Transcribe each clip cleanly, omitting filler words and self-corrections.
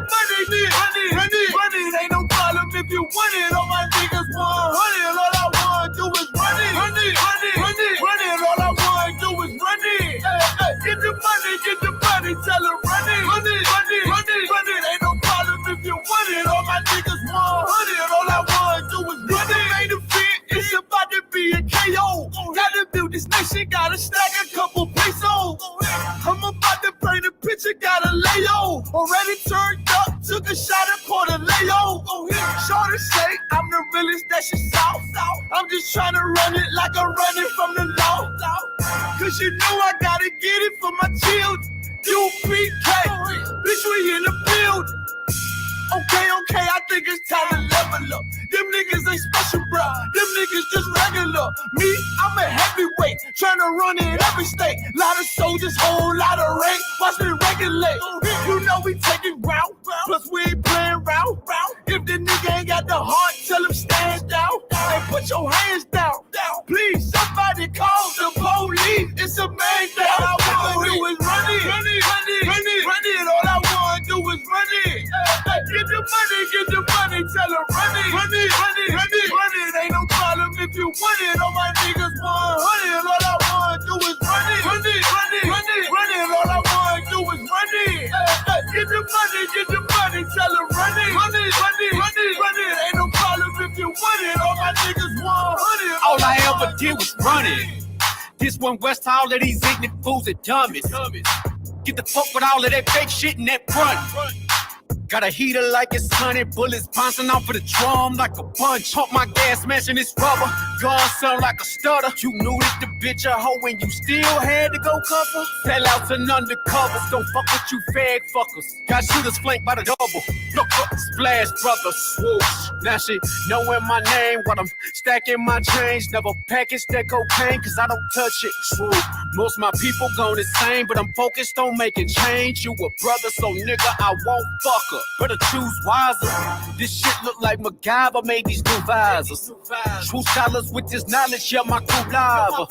Run it, ain't no problem if you want it. All my niggas 100, all I wanna do is run it. All I wanna do is run it. Get the money, tell her run it. Ain't no problem if you want it. All my niggas 100, all I wanna do is run it. Ain't a fit, it's about to be a KO. Gotta build this nation, gotta stack a couple pesos. I'm about to paint a picture, gotta lay on. Already turned up, took a shot and poured a lay-o. Shorty say I'm the realest that she saw. I'm just trying to run it like I'm running from the law. Cause you know I gotta get it for my children. UPK, bitch, we in the build. Okay, I think it's time to level up. Them niggas ain't special, bro. Them niggas just regular. Me, I'm a heavyweight, trying to run in every state. Lot of soldiers, whole lot of rank. Watch me regulate. You know we taking route, plus we ain't playing route. If the nigga ain't got the heart, tell him stand down. And put your hands down. Please, somebody call the police. It's a man down. All I wanna do is run it. All I wanna do is run it. Get the money, tell her run it. Ain't no problem if you want it. All my niggas 100, all I wanna do is run it. All I wanna do is run it. Get the money, tell her run it. Ain't no problem if you want it. All my niggas 100. All I ever did was run it. This one west, all of these ignorant fools are dummies. Get the fuck with all of that fake shit and that front. Got a heater like it's 100 bullets bouncing off of the drum like a punch. Pump my gas, smashing this rubber. Gun sound like a stutter. You knew that the bitch a hoe and you still had to go cover. Sellouts and undercovers. Don't fuck with you fag fuckers. Got shooters flanked by the double. Look up, splash brothers. Swoosh. Now she knowing my name while I'm stacking my change. Never package that cocaine cause I don't touch it. Swoop. Most my people gone the same, but I'm focused on making change. You a brother, so nigga, I won't fuck her. Better choose wiser. This shit look like MacGyver made these new visors. True scholars with this knowledge, yeah, my crew lava.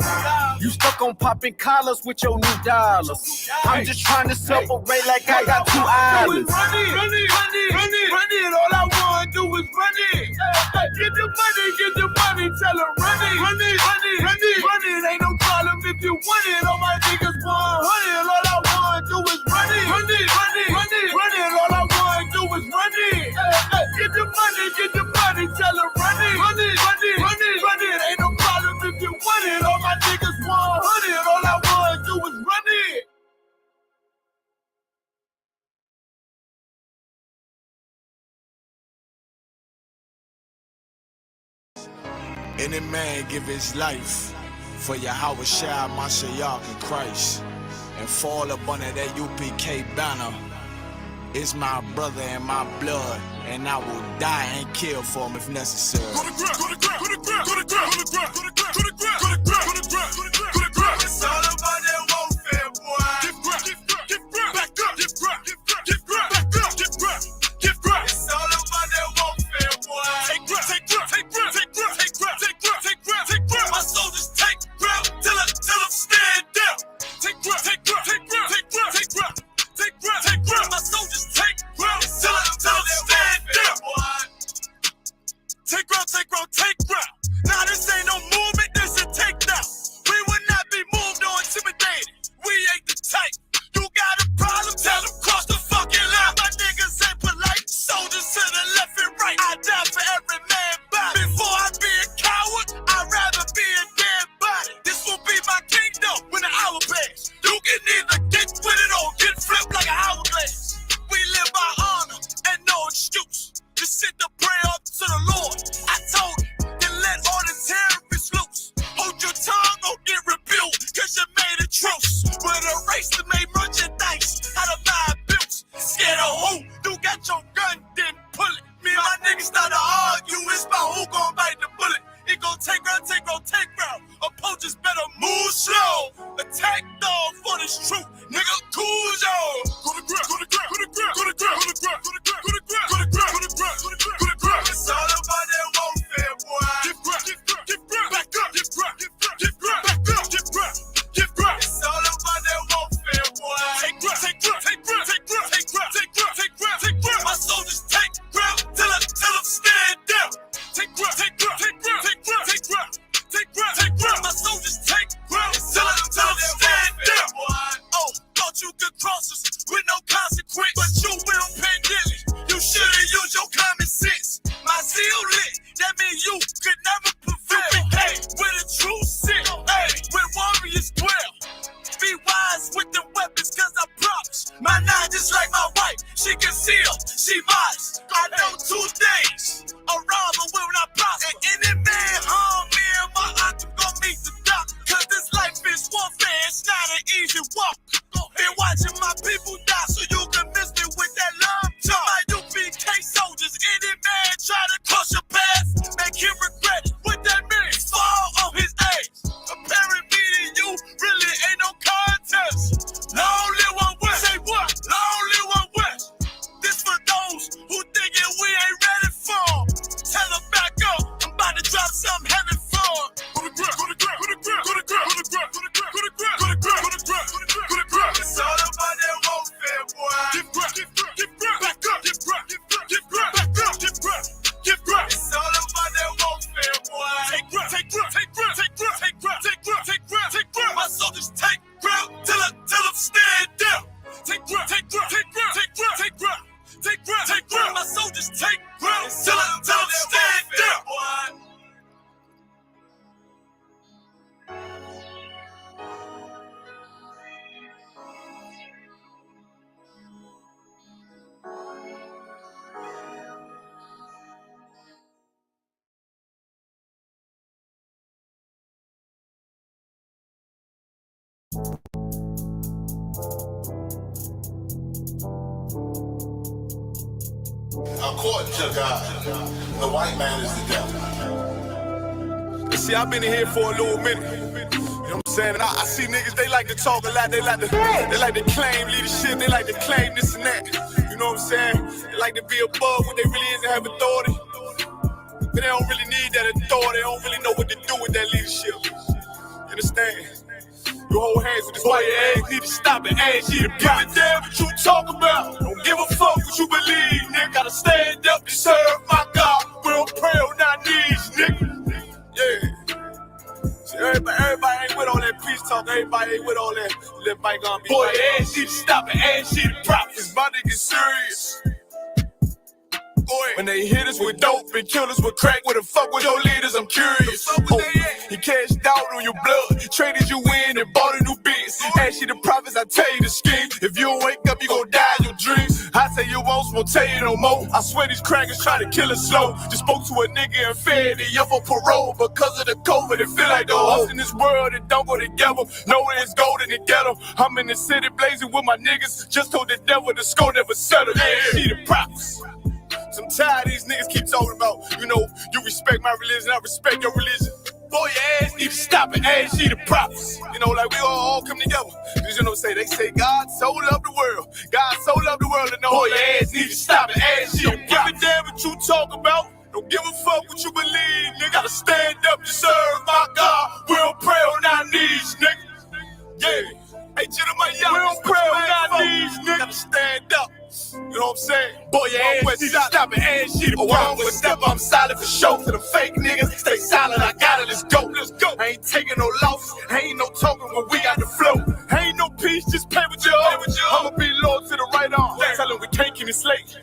You stuck on popping collars with your new dollars. I'm just trying to separate like I got 2 islands. Run it. All I wanna do is run it. Get the money, tell her run it. Ain't no problem if you want it. All my niggas 100, all I wanna do is run it. All I wanna do is run it. Get the money, tell her run it. Ain't no problem if you want it. All my niggas 100, all I wanna do is run it. Any man give his life for Yahweh Shai, Mashiach, and Christ, and fall up under that UPK banner. It's my brother and my blood, and I will die and kill for him if necessary. Go to ground. It's all about that warfare, boy. Back up. It's all about that warfare, boy. Take ground. My soldiers take ground till I'm stand down. Take ground. My soldiers take ground till I'm stand down. Take ground. Now this ain't no movement, this a conceal, she modest. I know 2 things, a robber will not prosper. And any man harm me and my aunt gon' meet the doctor. Cause this life is warfare, it's not an easy walk. Been watching my people die so you can miss me with that love talk. My UPK soldiers, any man try to cross your path, make him regret it. What that means? Fall on his age. Comparing me to you really ain't no contest. Long live one West. Say what? Long live one West. This for those who thinking we ain't ready for. Tell them back up. I'm about to drop something heavy for. Go to grip, go to grip, go to grip, go to grip, go to grip, go to grip, go to grip, go to grip, go to grip, go to grip, go to grip. It's all about that warfare, boy. Give grip, give grip, give grip, back up, give grip, give grip, give grip, back up, give grip, give grip. It's all about that warfare, boy. Take grip, take grip, take grip, take grip, take grip, take grip, take grip, take grip. My soldiers take grip till I'm stand up. Take grip, take grip, take grip, take grip, take grip, take grip, take grip. My soldiers take grip till I'm stand up. According to God, the white man is the devil. See, I've been in here for a little minute. You know what I'm saying? And I see niggas, they like to talk a lot. They like to claim leadership. They like to claim this and that. You know what I'm saying? They like to be above what they really is and have authority. But they don't really need that authority. They don't really know what to do with that leadership. You understand? You hold hands with this white ass, need to stop and ask you to give a damn what you talk about. Don't give a fuck what you believe, nigga. Gotta stand up to serve my God. We don't pray on our knees, nigga. Yeah. See, everybody ain't with all that peace talk. Everybody ain't with all that. Let bygone be. Boy, ass need to stop and ask you to prop. It's about to get serious. When they hit us with dope and kill us with crack, where the fuck with your leaders? I'm curious. He cashed out on your blood, traded you in and bought a new biz. Ask you the prophets, I tell you the scheme. If you don't wake up, you gon' die in your dreams. I say you won't tell you no more. I swear these crackers try to kill us slow. Just spoke to a nigga and fed it up for parole because of the COVID. It feel like the host in this world that don't go together. Nowhere is gold in the ghetto. I'm in the city blazing with my niggas. Just told the devil the score never settle. Yeah, see the prophets. I'm tired of these niggas keep talking about, you know, you respect my religion, I respect your religion. Boy, your ass need to stop and ask you the prophets. You know, like we all come together. Cause you know, they say God so loved the world. God so loved the world and boy, your ass need to stop and ask you the prophets. Don't give a damn what you talk about. Don't give a fuck what you believe, nigga. Gotta stand up to serve my God. We don't pray on our knees, nigga. Yeah. Hey, gentlemen, y'all, we don't pray on our knees, nigga. Gotta stand up. You know what I'm saying? Boy, your ass need to stop and ask you to one with step. I'm silent for show. To the fake niggas, stay silent. I got it. Let's go. Let's go. I ain't taking no losses. Ain't no talking when we got the flow. Ain't no peace. Just pay with your own. I'ma be loyal to the right arm. Tell them we can't keep it slate.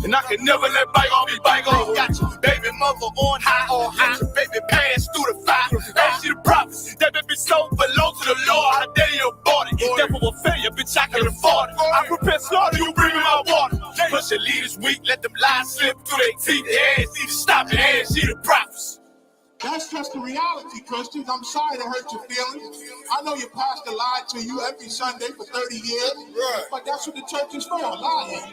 And I can never let bygone be bygone. Got your baby mother on high or high. Your baby pants through the fire. Ask you the prophets. That baby soul belong to the Lord. How dare you abort it? Devil will fail you, bitch. I can afford it. I prepare slaughter. You bring me my water. Push your leaders weak. Let them lies slip through their teeth. Their ass need to stop and ask you the prophets. That's just the reality, Christians. I'm sorry to hurt your feelings. I know your pastor lied to you every Sunday for 30 years, but that's what the church is for, lying.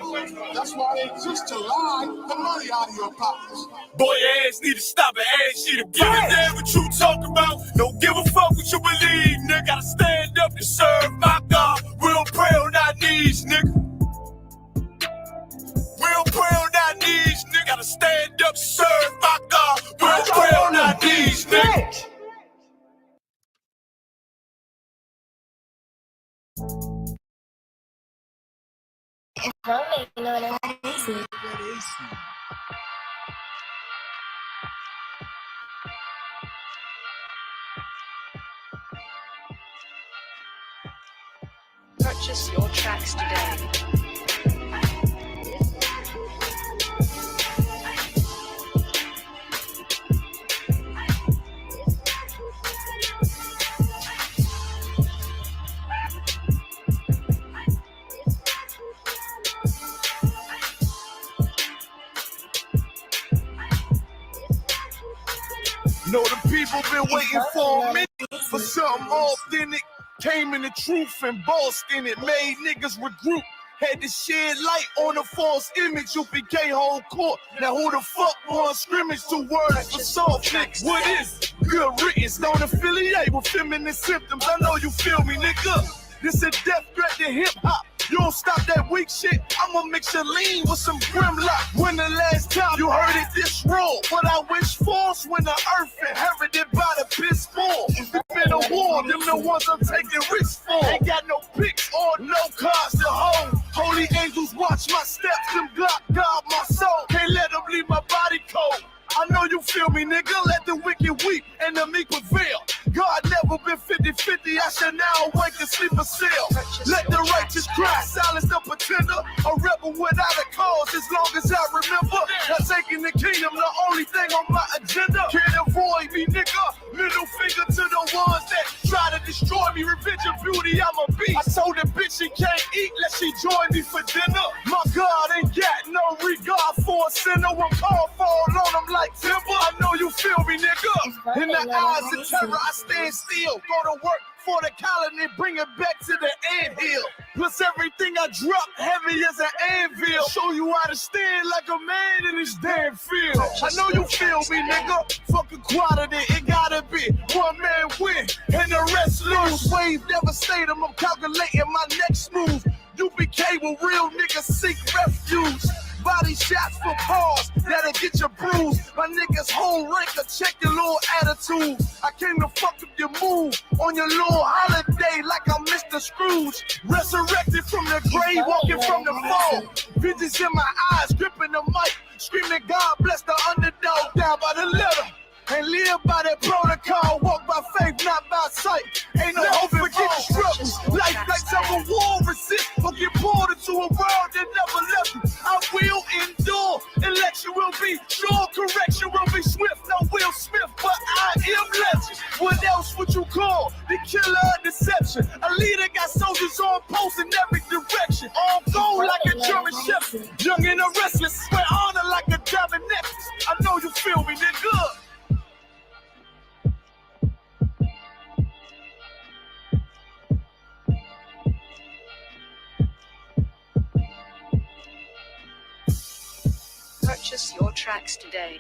That's why it exists, to lie the money out of your pockets. Boy, your ass need to stop and ask you to give a damn what you talk about. Don't give a fuck what you believe, nigga. Gotta stand up to serve my God. We don't pray on our knees, nigga. We don't pray on our knees, nigga. Gotta stand up to serve my God. We don't pray on our knees, nigga. Purchase your tracks today. Know the people been waiting for a minute for something authentic. Came in the truth and bossed in it. Made niggas regroup. Had to shed light on the false image. You became whole court. Now who the fuck won scrimmage? 2 words for soft niggas. What is good riddance? Don't affiliate with feminine symptoms. I know you feel me, nigga. This a death threat to hip hop. You don't stop that weak shit, I'ma mix your lean with some Grimlock. When the last time you heard it this raw? What I wish for's when the earth inherited by the piss fall. It's been a war, them the ones I'm taking risks for. Ain't got no picks or no cards to hold. Holy angels watch my steps, them Glock guard my soul. Can't let them leave my body cold. I know you feel me, nigga. Let the wicked weep and the meek prevail. God never been 50-50. I shall now awake and sleep a cell. Let the righteous cry, silence the pretender. A rebel without a cause, as long as I remember. Not taking the kingdom, the only thing on my agenda. Can't avoid me, nigga. Middle finger to the ones that try to destroy me. Revenge and beauty, I'm a beast. I told the bitch she can't eat, let she join me for dinner. My God ain't got no regard for a sinner. When Paul fall on him like timber. I know you feel me, nigga. In the eyes of terror, I stand still. Go to work for the colony, bring it back to the anthill. Plus everything I drop heavy as an anvil. Show you how to stand like a man in this damn field. I know you feel me, nigga. Fucking quality, it gotta be one man win and the rest lose. Wave devastating, I'm calculating my next move. UPK with real niggas seek refuge. Body shots for pause, that'll get you bruised. My niggas whole ranker, check your little attitude. I came to fuck up your move on your little holiday like I'm Mr. Scrooge. Resurrected from the grave, walking from the fall. Visions in my eyes, gripping the mic, screaming God bless the underdog. Down by the letter, and live by that protocol. Walk by faith, not by sight. Ain't no hope for getting struggles. Life like some war resist, or get pulled into a world that never left you. I will endure, election will be sure, correction will be swift. No Will Smith, but I am legend. What else would you call the killer of deception? A leader got soldiers on post in every direction. On gold like a German shepherd, young and a restless, wear honor like a diamond necklace. I know you feel me, nigga. Purchase your tracks today.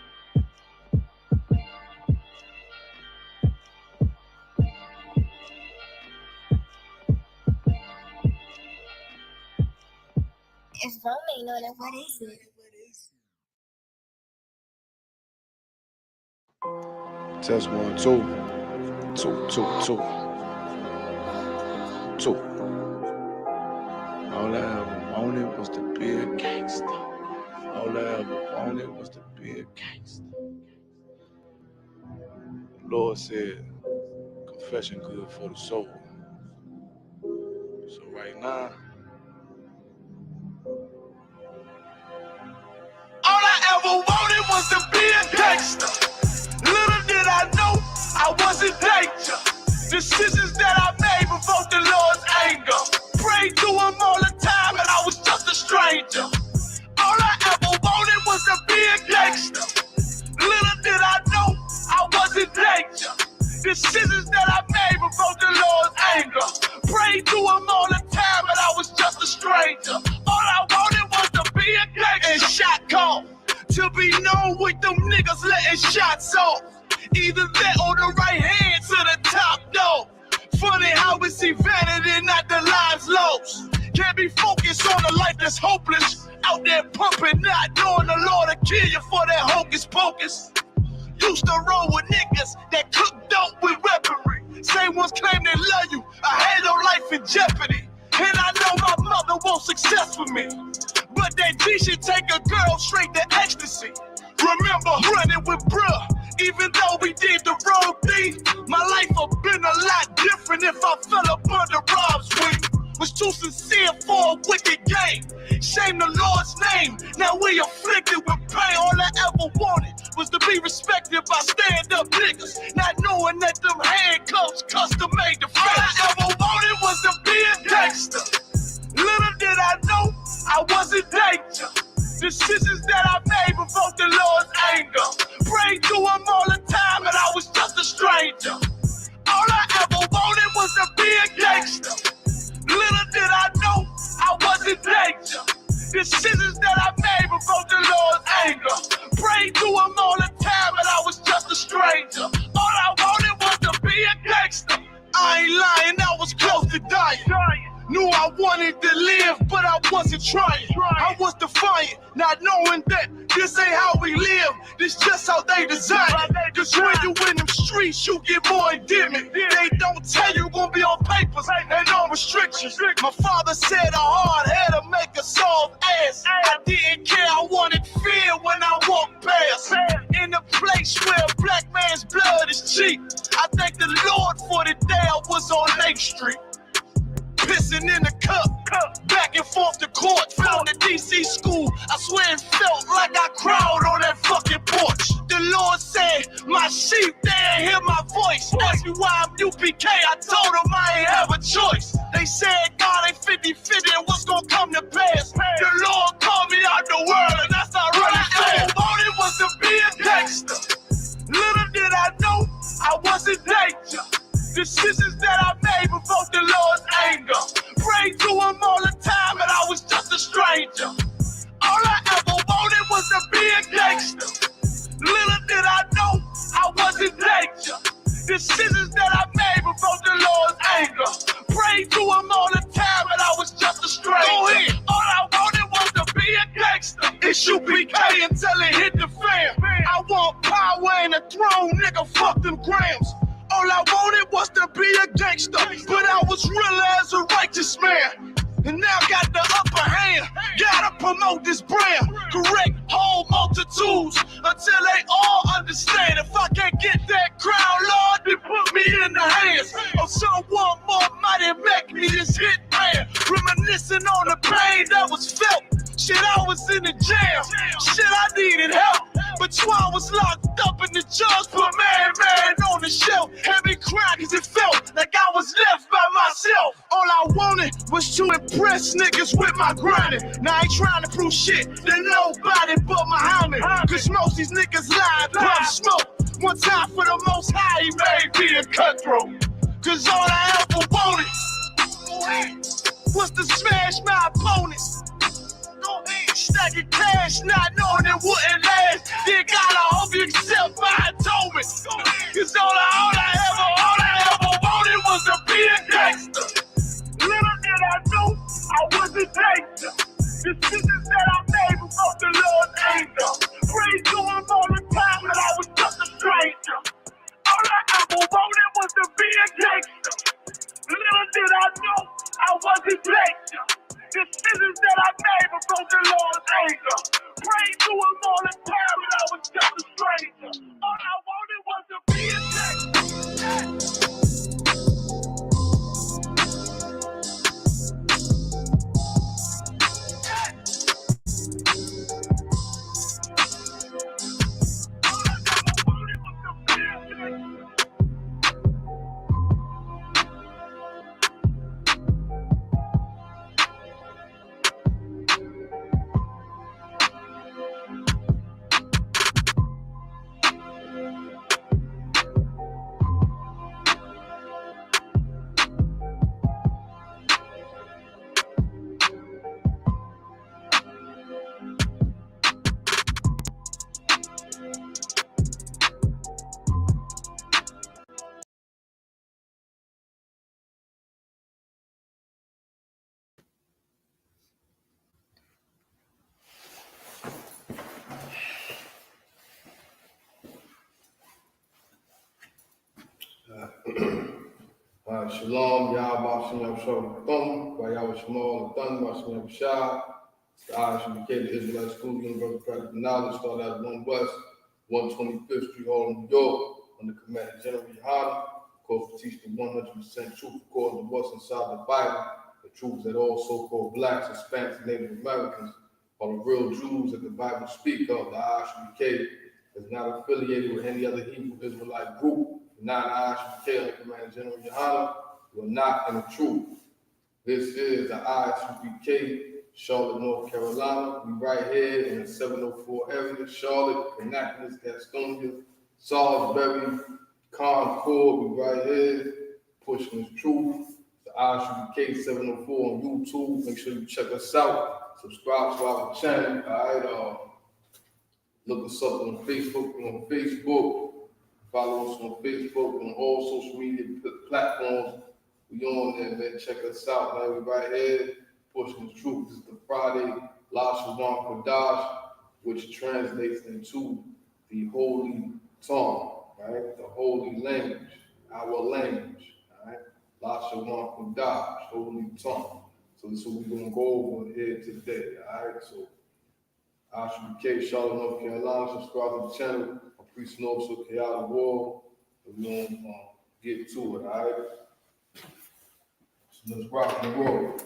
It's voting on it. What is it? Test 1, 2. 2, 2, 2. 2. All I ever wanted was to be a gangster. All I ever wanted was to be a gangster. The Lord said, confession good for the soul. So right now, all I ever wanted was to be a gangster. Little did I know I was in danger. Decisions that I made provoked the Lord's anger. Prayed to him all the time and I was just a stranger. All I ever wanted was to be a gangster. Little did I know I was in danger. Decisions that I made provoked the Lord's anger. Prayed to him all the time and I was just a stranger. All I wanted was to be a gangster. And shot call. To be known with them niggas letting shots off. Either that or the right hand to the top dog. Funny how we see vanity, not the lives lost. Can't be focused on a life that's hopeless. Out there pumping, not knowing the Lord will kill you for that hocus pocus. Used to roll with niggas that cook dope with weaponry. Same ones claim they love you. I had no life in jeopardy. And I know my mother wants success for me. But that G should take a girl straight to ecstasy. Remember running with bruh, even though we did the wrong thing. My life would've been a lot different if I fell up under Rob's wing. Was too sincere for a wicked game. Shame the Lord's name. Now we afflicted with pain. All I ever wanted was to be respected by stand-up niggas. Not knowing that them handcuffs custom made the face. All I ever wanted was to be a gangster. Little did I know I was in danger. Decisions that I made provoked the Lord's anger. Prayed to him all the time and I was knowing that this ain't how we live, this just how they design it. Cause when you in them streets, you get more endemic. They don't tell you gonna be on papers and on restrictions. My father said a hard head to make a soft ass. I didn't care, I wanted fear when I walked past. In a place where a black man's blood is cheap, I thank the Lord for the day I was on Lake Street. Pissing in the cup, back and forth to court. Found the DC school, I swear it felt like I cried on that fucking porch. The Lord said, my sheep, they ain't hear my voice. Asked me why I'm UPK, I told them I ain't have a choice. They said God ain't 50-50 and what's gonna come to pass. The Lord called me out the world and I started running fast. All it was to be a gangster. Little did I know I was in danger. Decisions that I made provoked the Lord's anger. Prayed to him all the time and I was just a stranger. All I ever wanted was to be a gangster. Little did I know I was in danger. Decisions that I made provoked the Lord's anger. Prayed to him all the time and I was just a stranger. Go ahead. All I wanted was to be a gangster. Isupk until it hit the fan. I want power and a throne, nigga, fuck them grams. All I wanted was to be a gangster, but I was real as a righteous man. And now got the upper hand, gotta promote this brand. Correct whole multitudes until they all understand. If I can't get that crown, Lord, then put me in the hands of someone more mighty, make me this hit man. Reminiscing on the pain that was felt. Shit, I was in the jail. Shit, I needed help. But Twan was locked up and the judge put man on the shelf. Had me crying cause it felt like I was left by myself. All I wanted was to impress niggas with my grinding. Now I ain't trying to prove shit to nobody but Muhammad. Cause most these niggas lie and pump smoke. One time for the most high, he made me a cutthroat. Cause all I ever wanted was to smash my opponents. Stacking cash, not knowing it wouldn't last. Then God, I hope you accept my atonement. Cause all I ever wanted was to be a gangster. Little did I know I was a gangster. Decisions that I made before the Lord's anger. Prayed to him all the time and I was just a stranger. All I ever wanted was to be a gangster. Little did I know I was a gangster. Decisions that I made before the Lord's anger. Prayed to him all the time and I was just a stranger. All I wanted was to be a gangster. Shalom, Yahweh Shem Shalom, Yahweh Shemal, Thun, Shem Shah. It's the Isupk, the Israelite School, University of Practical Knowledge, started out of 1 West, 125th Street, Harlem, New York, under Commander General Yohana. Of course, we teach the 100% truth according to what's inside the Bible. The truth that all so-called blacks, Hispanics, and Native Americans are the real Jews that the Bible speaks of. The Isupk is not affiliated with any other Hebrew Israelite group. Not Isupk and Commander General Yohana. We're not in the truth. This is the Isupk, Charlotte, North Carolina. We right here in the 704 area, Charlotte, Annapolis, Gastonia, Salisbury, Concord. We right here pushing this truth. The Isupk 704 on YouTube. Make sure you check us out. Subscribe to our channel. All right. Look us up on Facebook. We're on Facebook. Follow us on Facebook, on all social media platforms. We on there, man. Check us out, man. We right here pushing the truth. This is the Friday Lashawan Qadash. which translates into the holy tongue, right? The holy language, our language, all right? Lashawan, Qadash, holy tongue. So this is what we're gonna go over here today, all right? So Isupk, Charlotte, North Carolina, subscribe to the channel. I'm Priest North, so chaotic world. We're gonna get to it, all right? So let's rock and roll.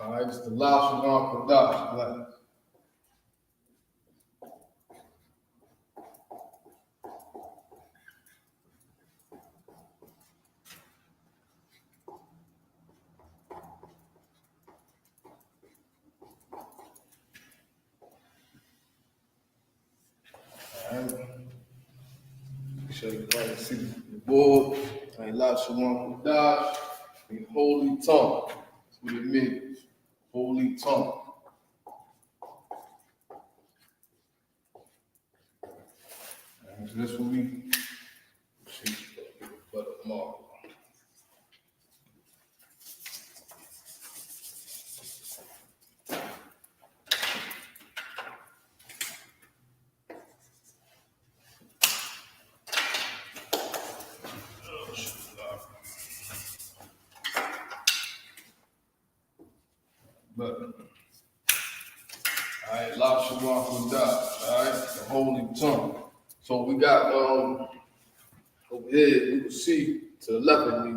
All right, it's the Lashawan Qadash class. All right. Make sure everybody see the board. All right, Lashawan Qadash, the holy tongue. That's what it means. Holy tongue. And so that's what we see. Butter mark. But, all right, Lashawan Qadash, all right, the holy tongue. So we got over here, you can see to the left of me,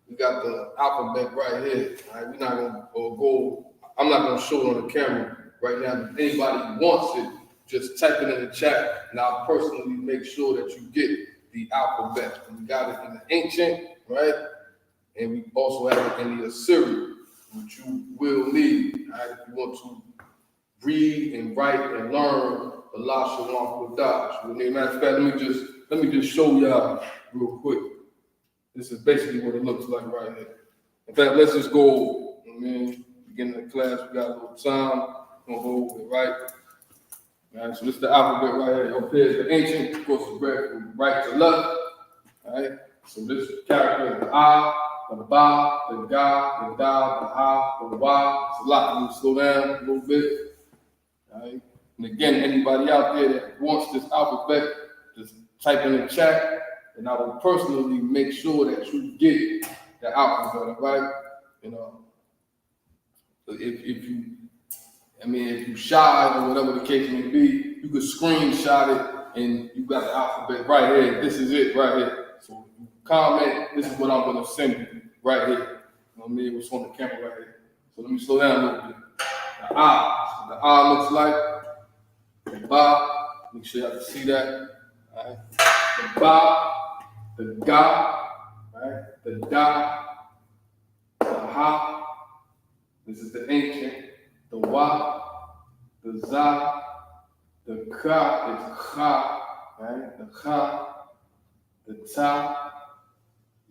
we got the alphabet right here. All right, we're not gonna go. I'm not gonna show it on the camera right now. If anybody wants it, just type it in the chat, and I'll personally make sure that you get the alphabet. And we got it in the ancient, right, and we also have it in the Assyrian, which you will need, all right, if you want to read and write and learn the Lashawan Qadash. As a matter of fact, let me just show y'all real quick. This is basically what it looks like right here. In fact, let's just go, beginning of the class, we got a little time. We're gonna go over it, right? All right, so this is the alphabet right here. Up here is the ancient, of course, it's read from right to left. All right, so this character is the I, the Ba, the Ga, the Da, the Ha, the Wa. It's a lot. I'm gonna slow down a little bit. All right. And again, anybody out there that wants this alphabet, just type in the chat, and I will personally make sure that you get the alphabet, right? You know, if you shy or whatever the case may be, you could screenshot it, and you got the alphabet right here. This is it right here. So if you comment, this is what I'm gonna send you right here. You know what I mean? What's on the camera right here. So let me slow down a little bit. The I. The I looks like the Ba. Make sure y'all can see that. All right. The Ba, the Ga, right? The Da, the Ha. This is the ancient. The Wa, the Za, the Ka is Cha, right? The Cha, the Ta,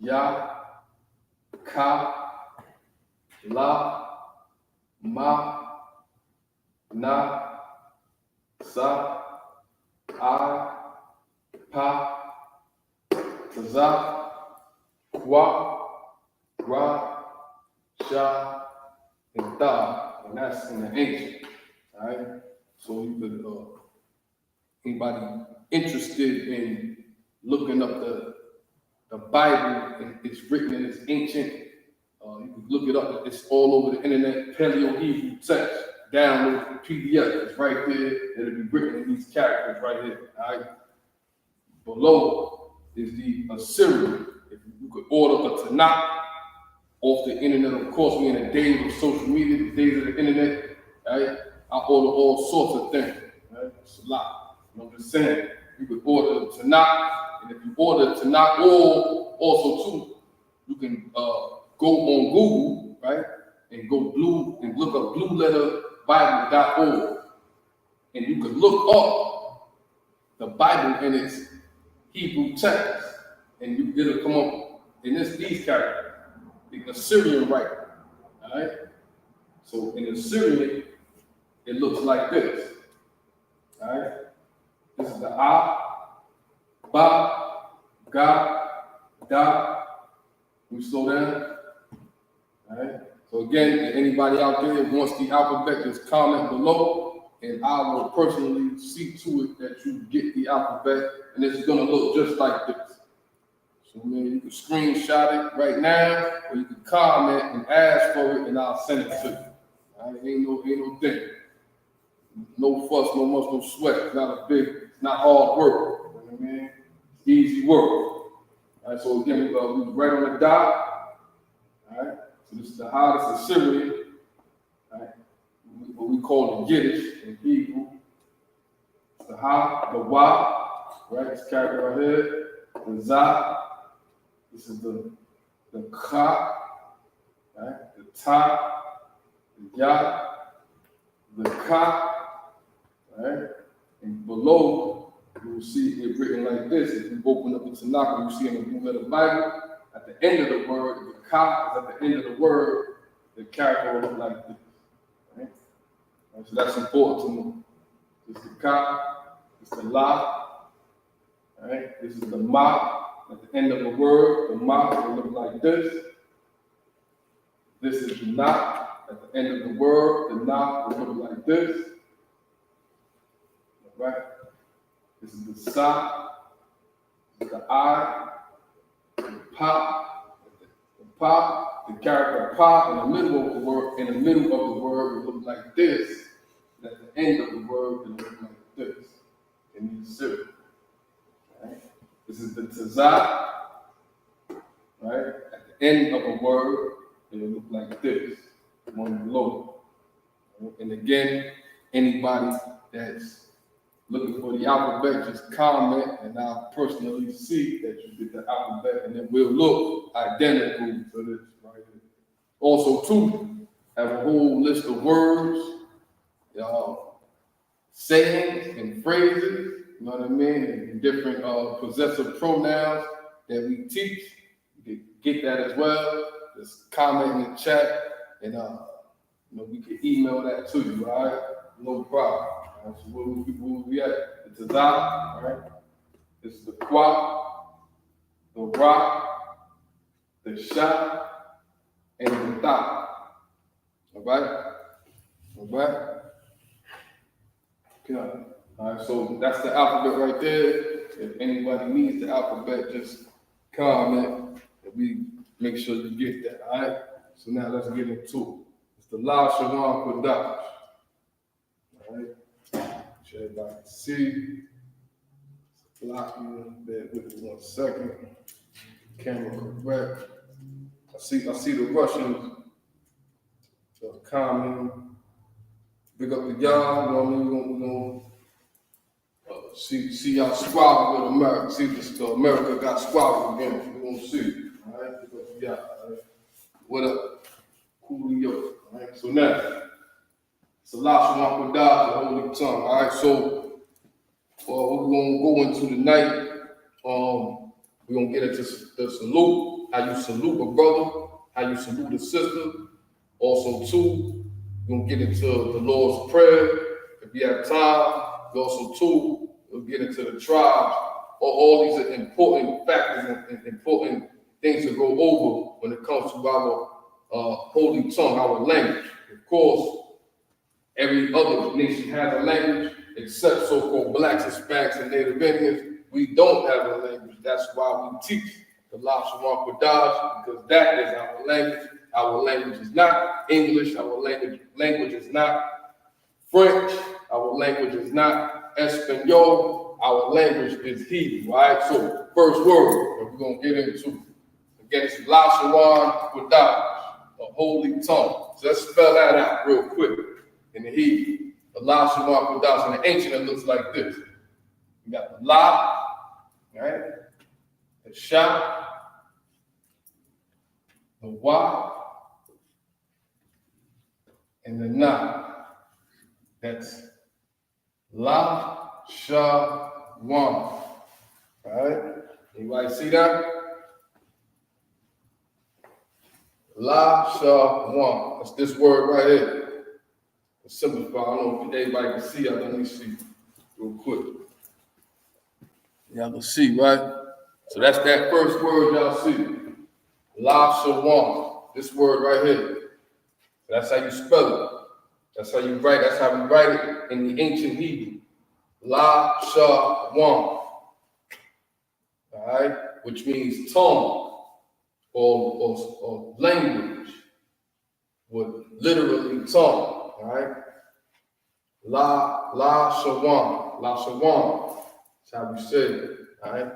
Ya, Ka, La, Ma, Na, Sa, I, Pa, Za, Kwa, Ra, Sha, and Da, and that's in the ancient. All right, so you could anybody interested in looking up the Bible, and it's written in its ancient. You can look it up. It's all over the internet. Paleo Hebrew text. Download the PDF. It's right there. It'll be written in these characters right here. All right. Below is the Assyrian. If you could order a Tanakh off the internet, of course, we're in the days of social media, the days of the internet. Right? I order all sorts of things. Right? It's a lot. I'm just saying, you could order the Tanakh, and if you order the Tanakh, or also too, you can go on Google, right, and go look up blueletterbible.org, and you could look up the Bible in its Hebrew text, and it'll come up in these characters, the Assyrian writing. All right. So in Assyrian, it looks like this. All right. This is the A, Ba, Ga, Da. We slow down. All right. So again, if anybody out there wants the alphabet, just comment below. and I will personally see to it that you get the alphabet, and it's gonna look just like this. So man, you can screenshot it right now, or you can comment and ask for it, and I'll send it to you. All right? Ain't no thing. No fuss, no muss, no sweat. It's not hard work. You know what I mean? It's easy work. All right, so again, we right on the dot. All right, so this is the hottest Assyrian. All right, what we call the Qadash in Hebrew. It's the Ha, the Wa, right? It's carried right here. The Za. This is the Ka, right? The Ta, the Ya, the Ka. Right? And below, you will see it written like this. If you open up the Tanakh, you see in the book of the Bible, at the end of the word, the Ka is at the end of the word, the character will look like this. Right? And so that's important to know. This is the Ka, this is the La, right? This is the Ma. At the end of the word, the Ma will look like this. This is the Na. At the end of the word, the Na will look like this. Right? This is the Sa, this is the I, the Pa, the character Pa in the middle of the word, will look like this. And at the end of the word, it will look like this. In the Assyrian. Right? This is the Tazah, right? At the end of a word, it will look like this. One below. Right? And again, anybody that's looking for the alphabet, just comment, and I'll personally see that you get the alphabet, and it will look identical to this right here. Also, too, have a whole list of words, sayings and phrases, you know what I mean, and different possessive pronouns that we teach. You can get that as well. Just comment in the chat, and we can email that to you, all right? No problem. Right, so where we at? The Tazah, all right? This is the Kwa, the Ra, the Sha, and the Ta. All right? All right? Okay. All right, so that's the alphabet right there. If anybody needs the alphabet, just comment, and we make sure you get that, all right? So now let's get into it. It's the Lashawan Qadash. All right? Everybody can see. Block you there with me 1 second. Camera correct. I see the Russians comment. Big up to y'all. You know what I mean? We're gonna see y'all squabble with America. See if America got squabbled again. We're gonna see. All right. Big up to y'all. All right. What up? Coolio. All right. So now. It's a Lashawan Qadash, the holy tongue. All right, so we're going to go into tonight. We're going to get into the salute, how you salute a brother, how you salute a sister. Also, too, we're going to get into the Lord's Prayer. If you have time, also, too, we'll get into the tribes. All these are important factors and important things to go over when it comes to our holy tongue, our language. Of course, every other nation has a language, except so-called Blacks, Hispanics, and Native Indians. We don't have a language. That's why we teach the Lashawan Qadash, because that is our language. Our language is not English. Our language is not French. Our language is not Espanol. Our language is Hebrew. All right. So first word that we're gonna get into. Again, it's Lashawan Qadash, the holy tongue. So let's spell that out real quick. In the Hebrew, the Lashawan Qadash. In the ancient, it looks like this. You got the La, right? The Sha, the Wa, and the Na. That's Lashawan. All right? Anybody see that? Lashawan. That's this word right here. Simplify. I don't know if everybody can see. Let me see real quick. Y'all can see, right? So that's that first word y'all see. Lashawan. This word right here. That's how you spell it. That's how you write. That's how we write it in the ancient Hebrew. Lashawan. All right, which means tongue or language, would literally tongue. All right, Lashawan. That's how we say it. All right,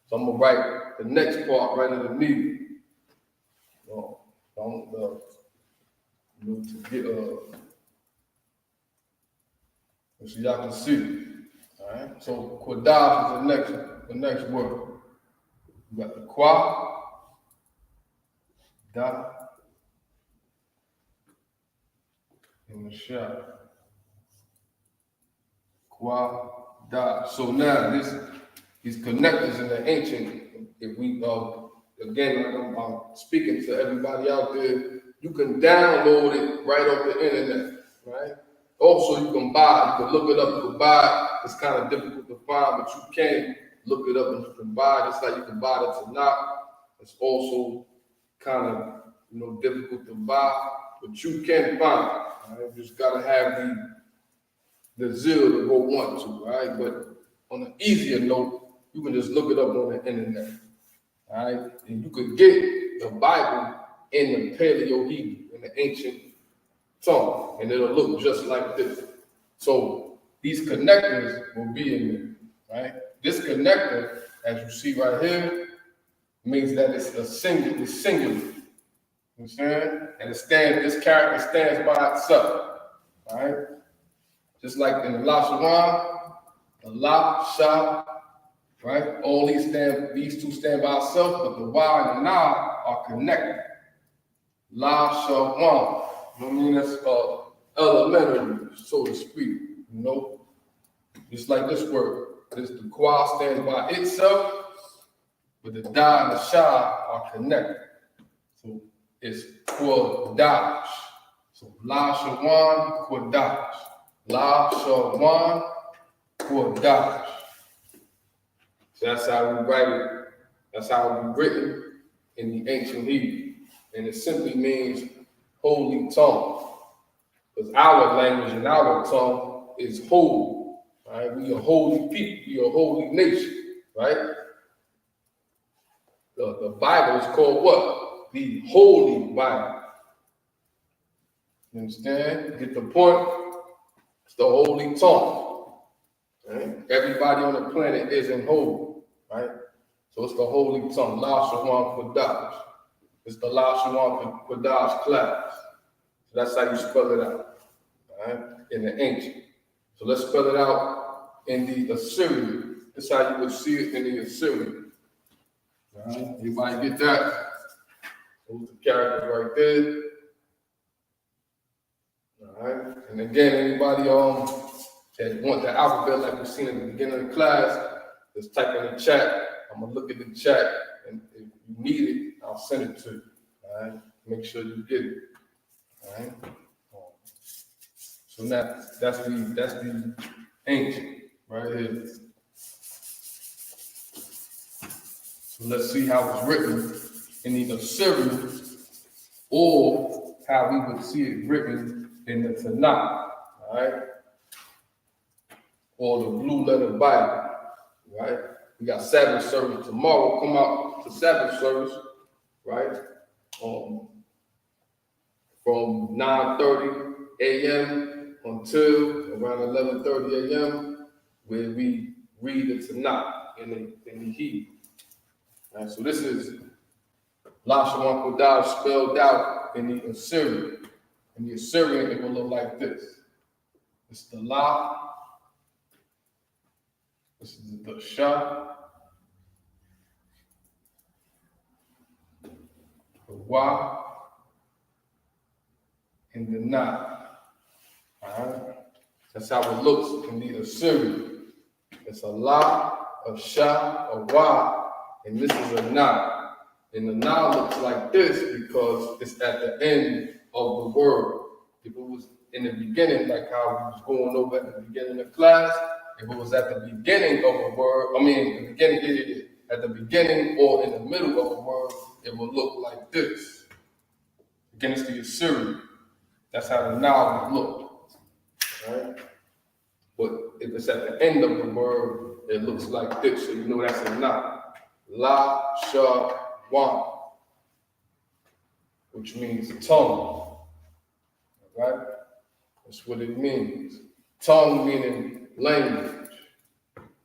so I'm gonna write the next part right underneath. To get so y'all can see. All right. So Qadash is the next word. You got the Qua, Da, and the Sha. Qua, Da. So now these connectors in the ancient. If we again, I'm speaking to everybody out there. You can download it right off the internet, right? Also, you can buy it. You can look it up. You can buy it. It's kind of difficult to find, but you can look it up and you can buy it. It's like you can buy the Tanakh. It's also kind of difficult to buy, but you can find it. Right? You just gotta have the zeal to go want to, right? But on an easier note, you can just look it up on the internet. All right, and you could get the Bible in the Paleo Hebrew, in the ancient tongue, and it'll look just like this. So these connectors will be in there, right? This connector, as you see right here, means that it's singular. You understand? And this character stands by itself, right? Just like in the Lashawan, the La, Sha, right? All these two stand by itself, but the Y and the Na are connected. Lashawan. I mean, that's elementary, so to speak. Just like this word. The Qua stands by itself, but the Da and the Sha are connected. So it's Qadash. So Lashawan, Qadash. Lashawan, Qadash. So that's how we write it. That's how it was written in the ancient Hebrew. And it simply means holy tongue. Because our language and our tongue is holy. Right? We are holy people. We are a holy nation. Right? The Bible is called what? The Holy Bible. You understand? Get the point? It's the holy tongue. Right? Everybody on the planet isn't holy. Right? So it's the holy tongue. Lashawan Qadash. It's the Lashawan Qadash class. So that's how you spell it out. Right? In the ancient. So let's spell it out in the Assyrian. That's how you would see it in the Assyrian. Right? Everybody get that? Those the characters right there. All right. And again, anybody that want the alphabet like we've seen at the beginning of the class, just type in the chat. I'm gonna look at the chat, and if you need it, I'll send it to you. All right. Make sure you get it. All right. So now that's the ancient right here. So let's see how it's written in the Assyrian, or how we would see it written in the Tanakh, all right? Or the Blue Letter Bible, right? We got Sabbath service tomorrow. Come out to Sabbath service, right? From 9:30 a.m. until around 11:30 a.m., where we read the Tanakh in the Hebrew. Right, so this is Lashawan Qadash spelled out in the Assyrian. In the Assyrian, it will look like this. It's the La. This is the Sha. The Wa. And the Na. All right? That's how it looks in the Assyrian. It's a La, a Sha, a Wa, and this is a Na. And the Na looks like this because it's at the end of the word. If it was in the beginning, like how we was going over at the beginning of class, if it was at the beginning of a word, at the beginning or in the middle of a word, it will look like this. Again, it's the Assyrian. That's how the Na would look. right? But if it's at the end of the word, it looks like this, so you know that's a knot. Lashawan, which means tongue, right? That's what it means. Tongue meaning language.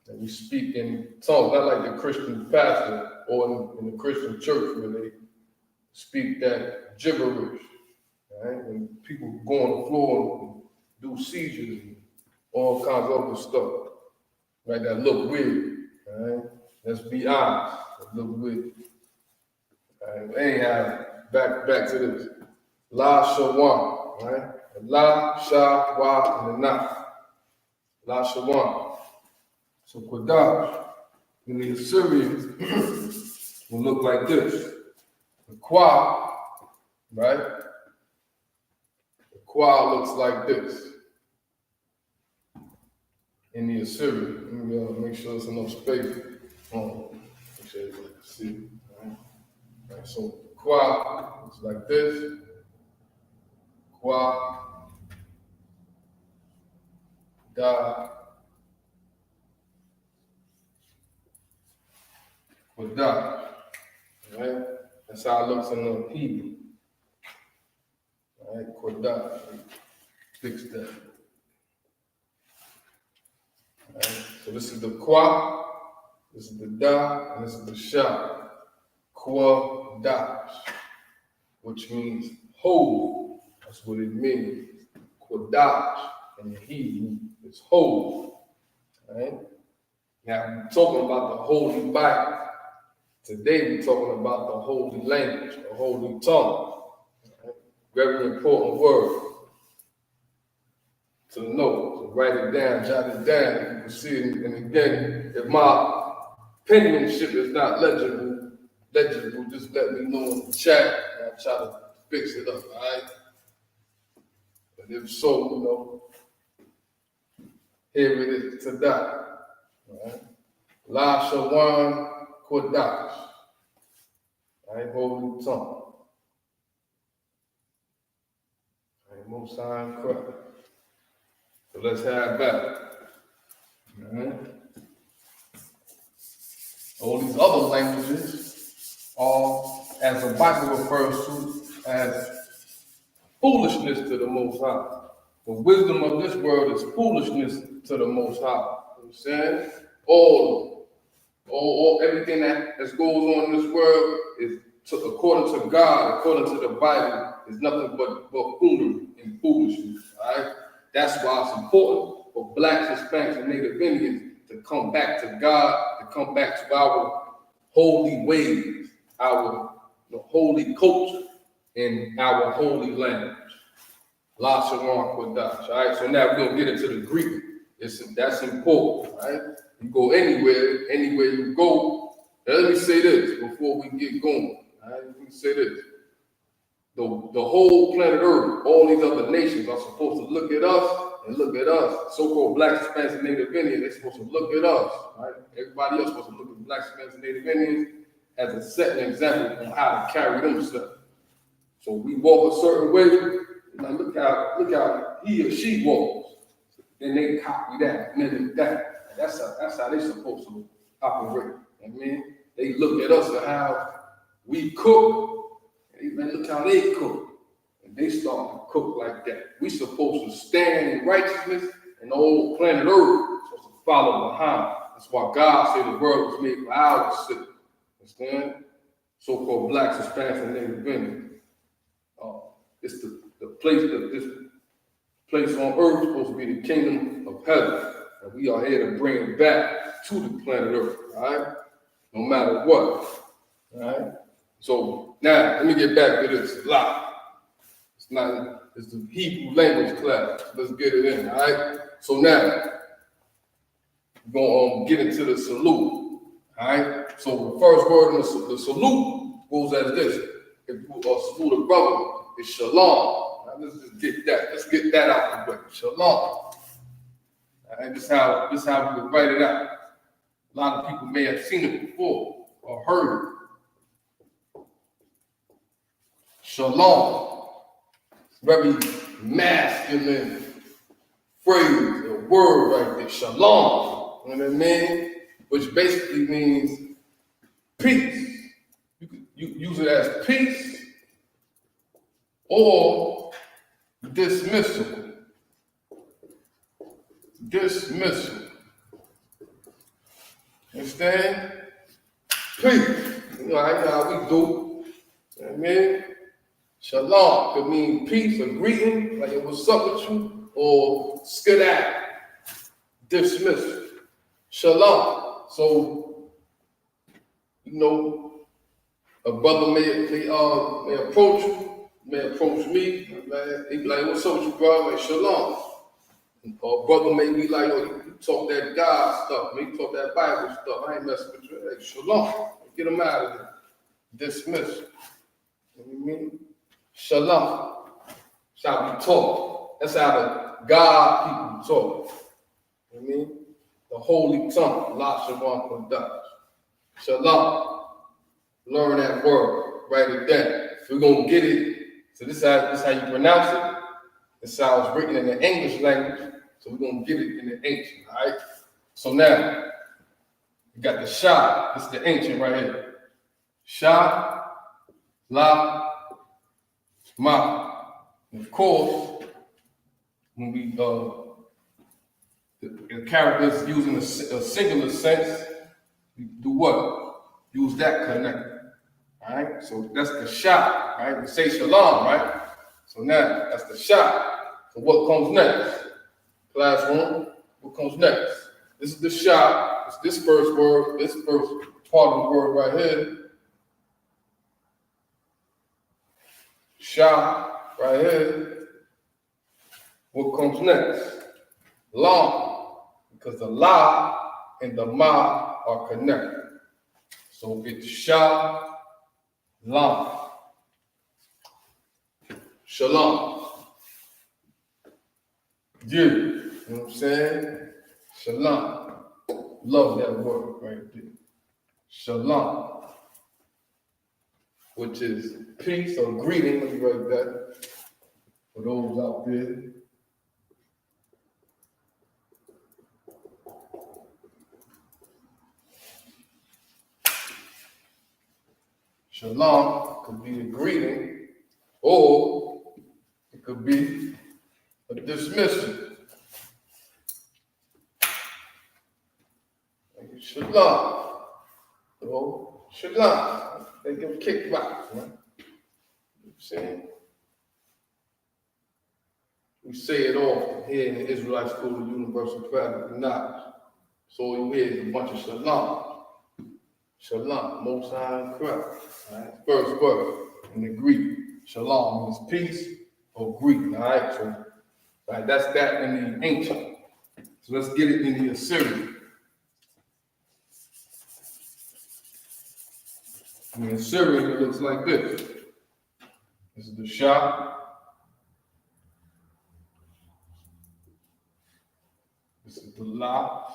And we speak in tongues, not like the Christian pastor or in the Christian church where they speak that gibberish, right? When people go on the floor and do seizures and all kinds of other stuff, right? That look weird, right? Let's be honest, that look weird. Right? Anyhow, back to this. Lashawan, right? La, Sha, Wa, and the Na. Lashawan. So Qadash in the Assyrians will look like this. The Qua, right? The Qua looks like this in the Assyrian. Let me make sure there's enough space. Make sure you can see. Right? So the Qua looks like this. Qua, Da, Qadash. Right? That's how it looks in the Hebrew. All right, Qadash. Fix that. All right, so this is the Qua, this is the Da, and this is the Sha. Qadash, which means holy. That's what it means. Qadash in the Hebrew is holy. All right? Now, we're talking about the Holy Bible. Today, we're talking about the holy language, the holy tongue. Right? Very important word to know, to write it down, jot it down. You can see it. And again, if my penmanship is not legible, just let me know in the chat, and I'll try to fix it up, all right? But if so, you know, here it is today, all right? Lashawan Qadash, all right, holy tongue. All right, Most High in Christ. So let's have back. All right? All these other languages are, as the Bible refers to, as foolishness to the Most High. The wisdom of this world is foolishness to the Most High. You know what I'm saying? All everything that goes on in this world is, according to God, according to the Bible, is nothing but buffoonery and foolishness. All right? That's why it's important for Blacks, Hispanics, and Native Indians to come back to God, to come back to our holy ways, our holy culture, and our holy language. Lashawan Qadash. All right, so now we're gonna get into the Greek. That's important, right? You go anywhere you go. Now, let me say this before we get going. All right, let me say this. The whole planet Earth, all these other nations are supposed to look at us and look at us. So-called Blacks, Hispanics, and Native Indians, they're supposed to look at us, right? Everybody else supposed to look at Blacks, Hispanics, and Native Indians as a set an example on how to carry themselves. So we walk a certain way, like look how he or she walks. Then they copy that, mimic that. That's how they're supposed to operate. I mean, they look at us and how we cook. And look how they cook. And they start to cook like that. We supposed to stand in righteousness, and the whole planet Earth is supposed to follow behind. That's why God said the world was made for our sake. Understand? So-called Blacks, Hispanics, and Native Indians. It's the place that this place on earth is supposed to be the kingdom of heaven. And we are here to bring it back to the planet Earth, all right? No matter what, all right? So now, let me get back to this a lot. It's the Hebrew language class. Let's get it in, all right? So now, we're going to get into the salute, all right? So the first word in the salute goes as this. If you salute a brother, it's shalom. Now, let's just get that. Let's get that out the way. Shalom. All right, this is how we can write it out. A lot of people may have seen it before or heard it. Shalom. Very masculine, phrase, a word right there, shalom, you know what I mean? Which basically means peace. You could use it as peace or dismissal. Dismissal. Understand? Peace. You know how we do. You know what I mean? Shalom could mean peace or greeting, like it was up with you, or skedaddle, dismissal. Shalom. So, you know, a brother may approach you, may approach me, man. He be like, what's up with you, bro? Like, shalom. Or a brother may be like, oh, you talk that God stuff, me talk that Bible stuff. I ain't messing with you. Like, shalom. Get him out of there. Dismiss. You know what I mean? Shalom. That's how we talk. That's how the God people talk. You know what I mean? The holy tongue. Lashawan, Qadash. Shalom. Learn that word. Write it down. We're going to get it. So this is how you pronounce it. This is how it's written in the English language. So we're going to get it in the ancient. All right? So now, you got the Shah. This is the ancient right here. Shah, La, Ma. And of course, when we the characters using a singular sense, we do what? Use that connector. All right, so that's the Shah, right? We say shalom, right? So now that's the Shah. So what comes next? Classroom, what comes next? This is the Shah. It's this first word, this first part of the word right here. Shah, right here. What comes next? Lam, because the La and the Ma are connected. So it's Shah, Lam. Shalom. Yeah, you know what I'm saying? Shalom. Love that word right there. Shalom. Which is peace or greeting, let me write that for those out there. Shalom could be a greeting, or it could be a dismissal. Like shalom. Oh, shalom. They give kickbacks, man. You know what I'm saying? We say it often here in the Israelite School of Universal Qadash Knowledge. So you hear is a bunch of shalom. Shalom, Most High in Christ. Right? First word in the Greek. Shalom means peace or greeting. All right, so right, that's that in the ancient. So let's get it in the Assyrian. In the Assyrian, it looks like this. This is the Shah. This is the La.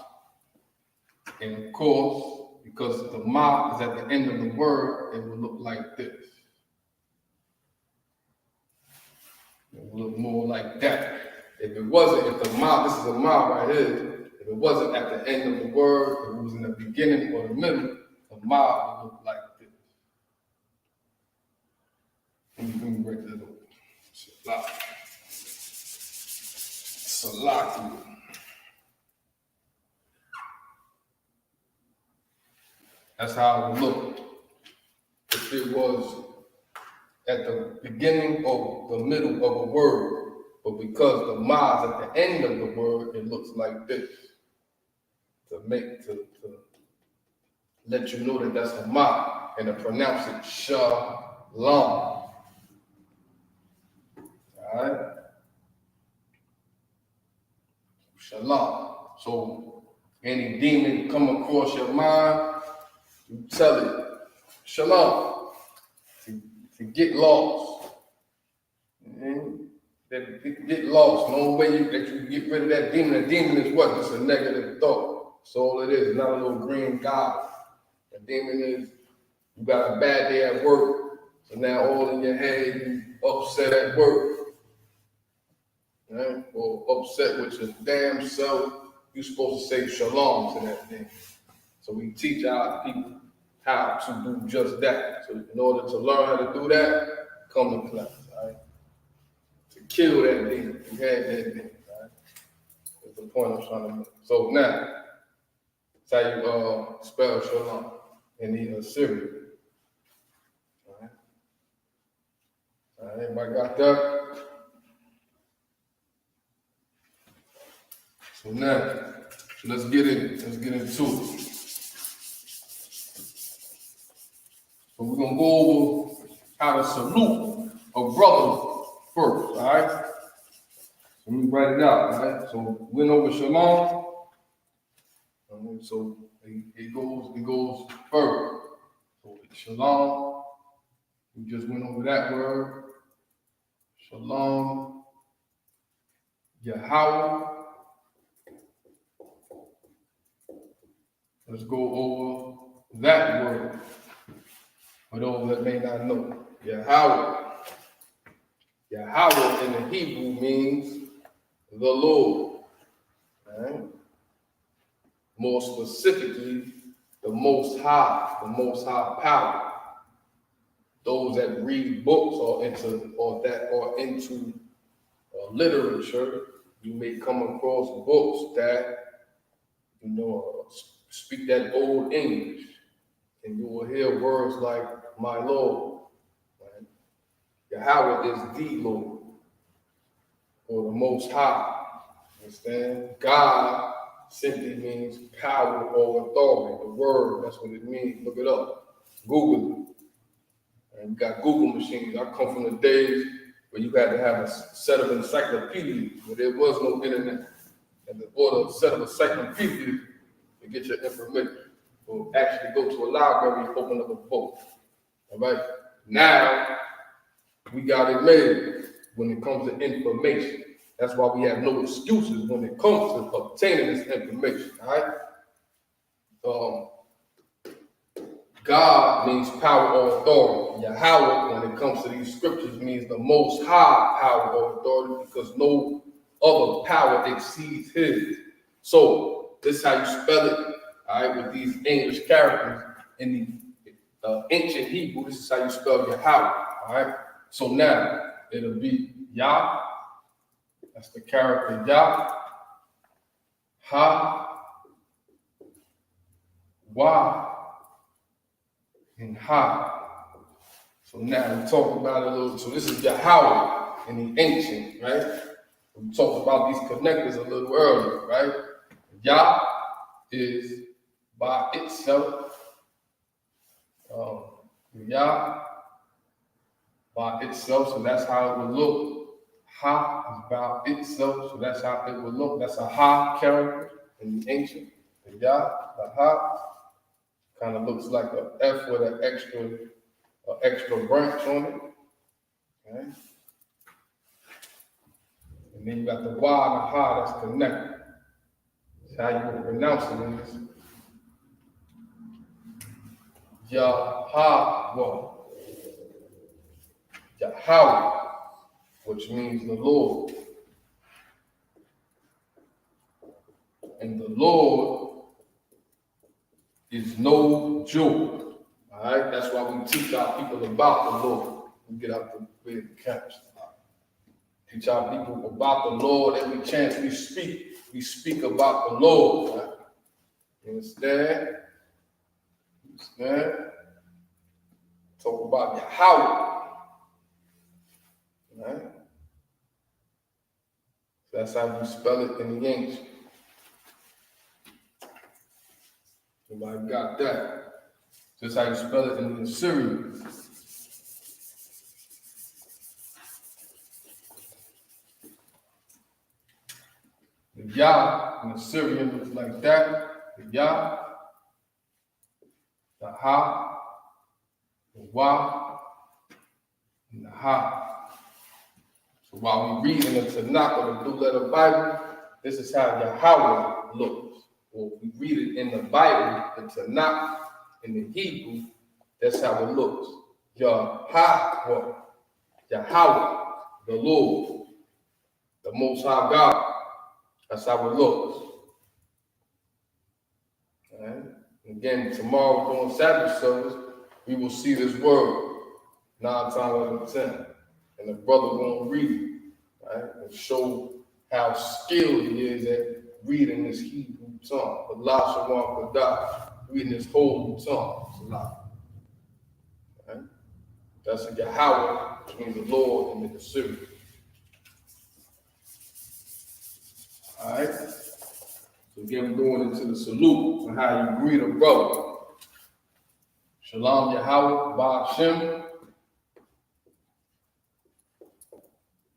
And of course, because the Ma is at the end of the word, it will look like this. It will look more like that. If the Ma, this is a Ma right here, if it wasn't at the end of the word, if it was in the beginning or the middle, the Ma would look like this. Let me break that up. Salaki. That's how it would look if it was at the beginning or the middle of a word, but because the Ma is at the end of the word, it looks like this. To let you know that that's a Ma, and to pronounce it Shalom. All right? Shalom. So any demon come across your mind, you tell it, Shalom, to get lost. Get lost. No way that you get rid of that demon. A demon is what? Just a negative thought. That's all it is. Not a little green goblin. A demon is you got a bad day at work, so now all in your head, you upset at work. right? Or upset with your damn self, you're supposed to say shalom to that thing. So we teach our people how to do just that. So in order to learn how to do that, come to class, all right? To kill that thing, you had that thing, all right? That's the point I'm trying to make. So now, that's how you spell shalom in the Assyrian. All right? All right, everybody got that? So now, let's get into it. So we're gonna go over how to salute a brother first, all right? So let me write it out, all right? So went over shalom. So it goes further. So shalom, we just went over that word. Shalom, Yahweh. Let's go over that word for those that may not know. Yahweh. Yahweh in the Hebrew means the Lord. Right? More specifically, the Most High power. Those that read books or into literature, you may come across books that speak that old English, and you will hear words like "my Lord." Right? Yahweh is the Lord, or the Most High. Understand? God simply means power or authority. The word, that's what it means. Look it up. Google it. And you got Google machines. I come from the days where you had to have a set of encyclopedias, where there was no internet. And in order to set up a encyclopedia to get your information, or actually go to a library and open up a book. All right? Now, we got it made when it comes to information. That's why we have no excuses when it comes to obtaining this information, all right? God means power or authority. Yahweh, when it comes to these scriptures, means the Most High power or authority, because no other power exceeds his. So this is how you spell it, all right, with these English characters in the ancient Hebrew. This is how you spell Yahweh, all right? So now it'll be Yah. That's the character Yah. Ha. Wah. And Ha. So now we talk about it a little. So this is Yahweh in the ancient, right? We talked about these connectors a little earlier, right? Yah is by itself. Yah by itself, so that's how it would look. Ha is by itself, so that's how it would look. That's a Ha character in the ancient. The Yah, the Ha, kind of looks like an F with an extra branch on it. Okay? And then you got the Y and the Ha that's connected. That's how you would pronounce it in this. Yahweh. Yahweh, which means the Lord. And the Lord is no joke. All right? That's why we teach our people about the Lord. We get out the way of the camps. Teach our people about the Lord. Every chance we speak about the Lord. Right? You understand? Talk about Yahweh. Right? So that's how you spell it in the ancient. Everybody got that? That's how you spell it in the Assyrian. The Yah in the Assyrian looks like that. The Yah, the Ha, the Wah, and the Ha. So while we read in the Tanakh or the Blue Letter Bible, this is how Yahweh looks. Or we read it in the Bible, the Tanakh, in the Hebrew, that's how it looks. Yahweh, Yahweh, the Lord. the Most High God. That's how it looks. All right? Again, tomorrow during Sabbath service, we will see this word 9 times out of 10. And the brother won't read it, right? And show how skilled he is at reading this Hebrew tongue. The Lashawan Qadash, reading this holy tongue. It's a lot. Right? That's a Yahweh between the Lord and the Assyrian. All right? So again, we're going into the salute and how you greet a brother. Shalom Yahweh, Ba Hashem,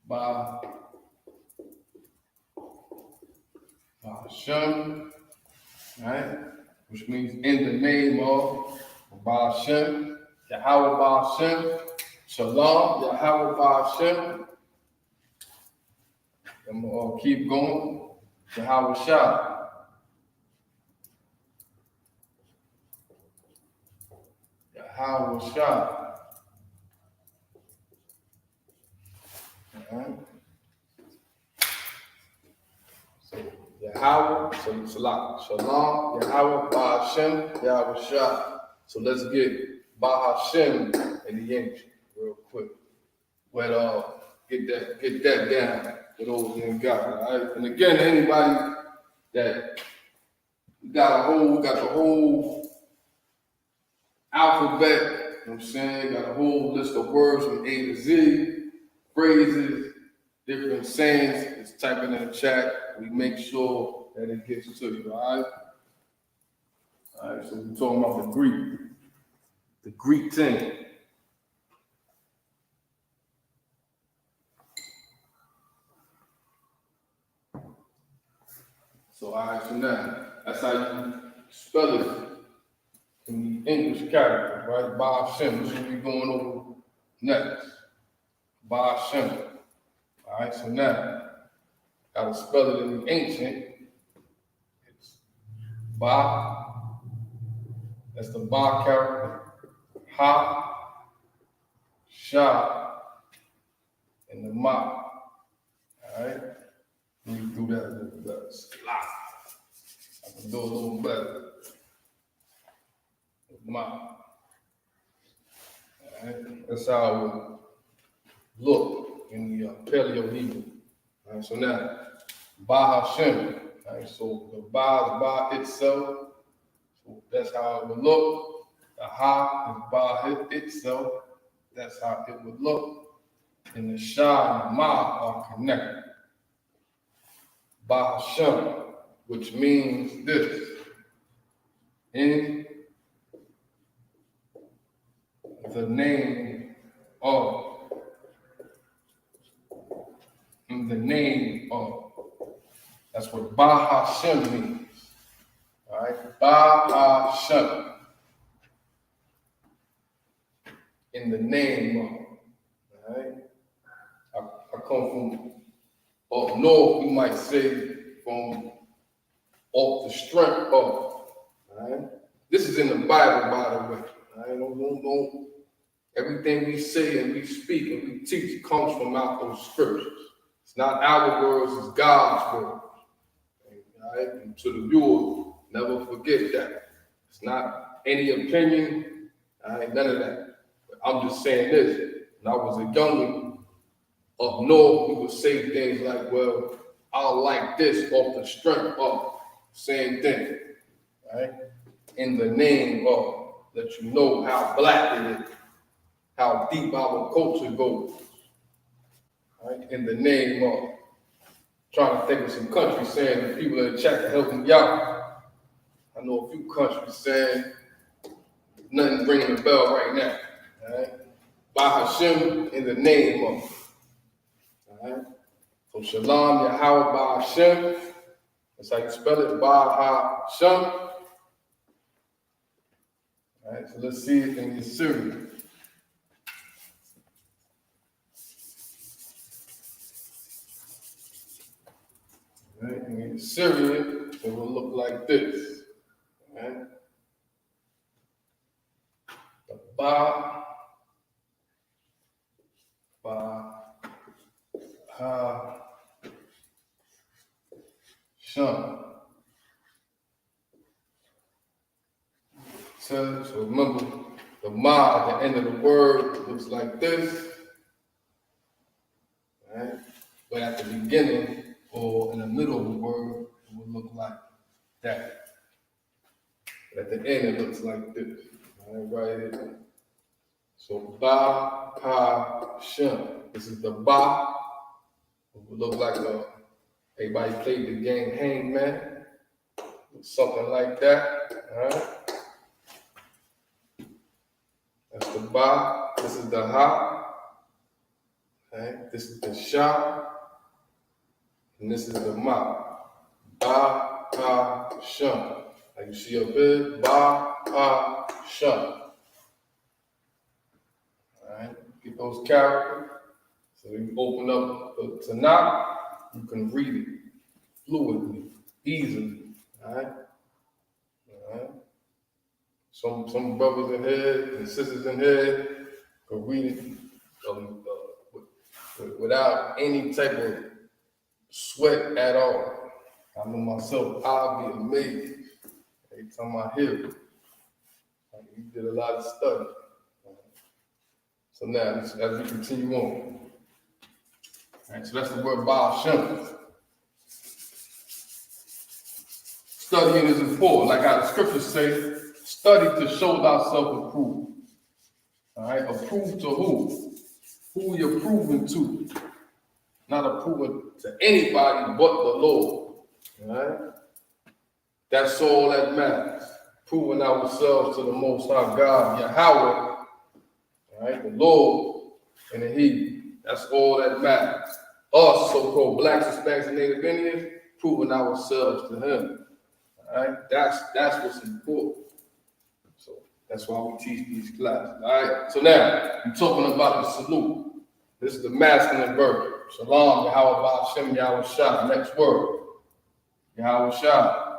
Ba Hashem, right? Which means in the name of Ba Hashem, Yahweh Ba Hashem, Shalom Yahweh Ba Hashem. And we'll keep going. Yahweh Shah. Yahweh Shah. Right. So Yahweh, so Salah, Shalom, Yahweh, Ba Hashem, Yahweh Shah. So let's get Ba Hashem in the ancient real quick. But get that down with those in God. All right. And again, anybody that got the whole alphabet, you know what I'm saying, got a whole list of words from A to Z. Phrases, different sayings, just type it in the chat. We make sure that it gets to you, all right? All right, so we're talking about the Greek thing. So, all right, so now, that's how you spell it in the English character, right? Ba Hashem, this is what we're going over next. Ba Hashem. All right, so now, gotta spell it in the ancient. It's Ba, that's the Ba character. Ha, Sha, and the Ma. All right, let me do that a little better. I can do a little better. Ma. All right, that's how it would look in the Paleo Hebrew. All right, so now, Ba Hashem. All right, so the Ba is Ba itself. So that's how it would look. The Ha is Ba itself. That's how it would look. And the Sha and the Ma are connected. Ba Hashem, which means this. In the name of. In the name of. That's what Ba Hashem means. All right, Ba Hashem. In the name of. All right. I come from up north, we might say from off the strength of. All right. This is in the Bible, by the way. All right. Don't. Everything we say and we speak and we teach comes from out those scriptures. It's not our words, it's God's words. All right? And to the viewer, never forget that. It's not any opinion, all right? None of that. But I'm just saying this. When I was a youngin' up north, we would say things like, well, I like this off the strength of. Same thing. Right? In the name of, let you know how black it is, how deep our culture goes. Right? In the name of, trying to think of some countries saying the people in the chat to help me out. I know a few countries saying nothing ringing the bell right now. All right? Ba Hashem, in the name of. All right? So Shalom Yahweh Ba Hashem. That's how you spell it, Ba Hashem. All right, so let's see it in the Assyrian. Right, in the Assyrian, it will look like this. Right? The Ba, Ha, Shun. So remember, the ma at the end of the word looks like this, right? But at the beginning or in the middle of the word, it will look like that. But at the end, it looks like this, right here. So ba, pa, shun. This is the ba. It would look like everybody played the game Hangman, something like that, all right? That's the ba. This is the ha. Okay? This is the sha. And this is the ma. Ba, pa, shun. Like you see up here, ba, pa, shun. All right? Get those characters. So when you open up the Tanakh, you can read it fluidly, easily. All right? All right? Some brothers in here and sisters in here can read it without any type of sweat at all. I know myself, I'll be amazed every time I hear it. You did a lot of study. So now, as we continue on. All right, so that's the word Baal Shem. Studying is important. Like how the scriptures say, study to show thyself approved. All right, approved to who? Who you're proving to. Not approving to anybody but the Lord. All right? That's all that matters. Proving ourselves to the Most High God, Yahweh, all right, the Lord and the He. That's all that matters. Us, so-called blacks, Hispanics, and Native Indians, proving ourselves to Him. All right, that's what's important. So that's why we teach these classes. All right. So now we're talking about the salute. This is the masculine version. Shalom, Yahweh Shem, Yahweh Shah. Next word, Yahweh Shah.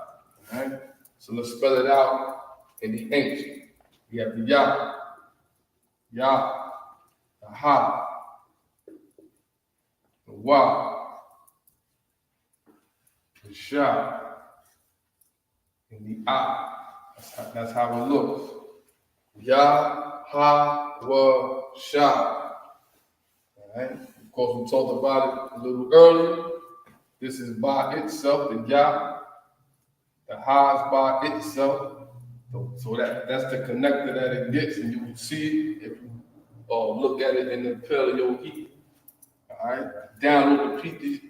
All right. So let's spell it out in the ancient. We have the Yah, Yah, the Ha, the Wa, the Shah, and the Ah. That's how it looks. Yah, Ha, Wa, Shah. All right. Of course, we talked about it a little earlier. This is by itself, the Yah. The Ha is by itself. So that's the connector that it gets, and you can see it if you look at it in the Paleo Heat. All right, download the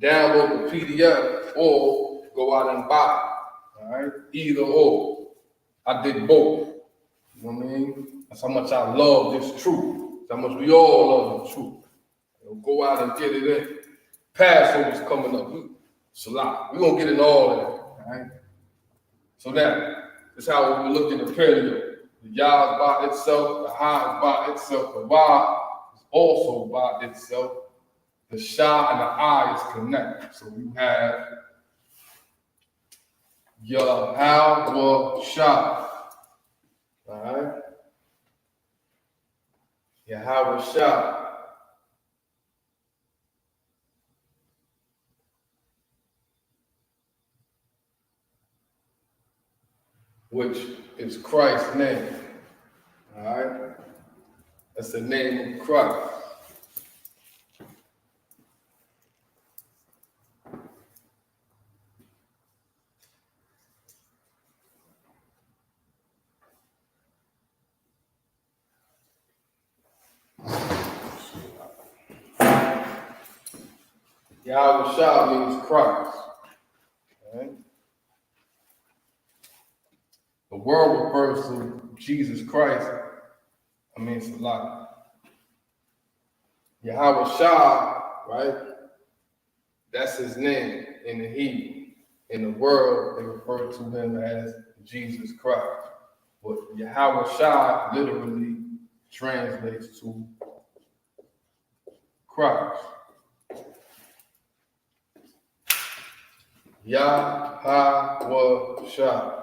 download the PDF or go out and buy it. All right, either or. I did both. You know what I mean? That's how much I love this truth. That's how much we all love the truth. Go out and get it in. Passover's coming up. Salah. We're gonna get in all of that. All right. So now, that's how we look in the Paleo. The Yah is by itself, the Ha is by itself, the Wa is also by itself. The Shah and the I is connected. So you have Yahweh Shah. All right? Yahweh Shah. Which is Christ's name. All right? That's the name of Christ. Yahweh Shah means Christ. All right? The world refers to Jesus Christ. I mean, it's a lot. Yahweh Shah, right? That's his name in the Hebrew. In the world, they refer to him as Jesus Christ. But Yahweh Shah literally translates to Christ. Yahweh Shah.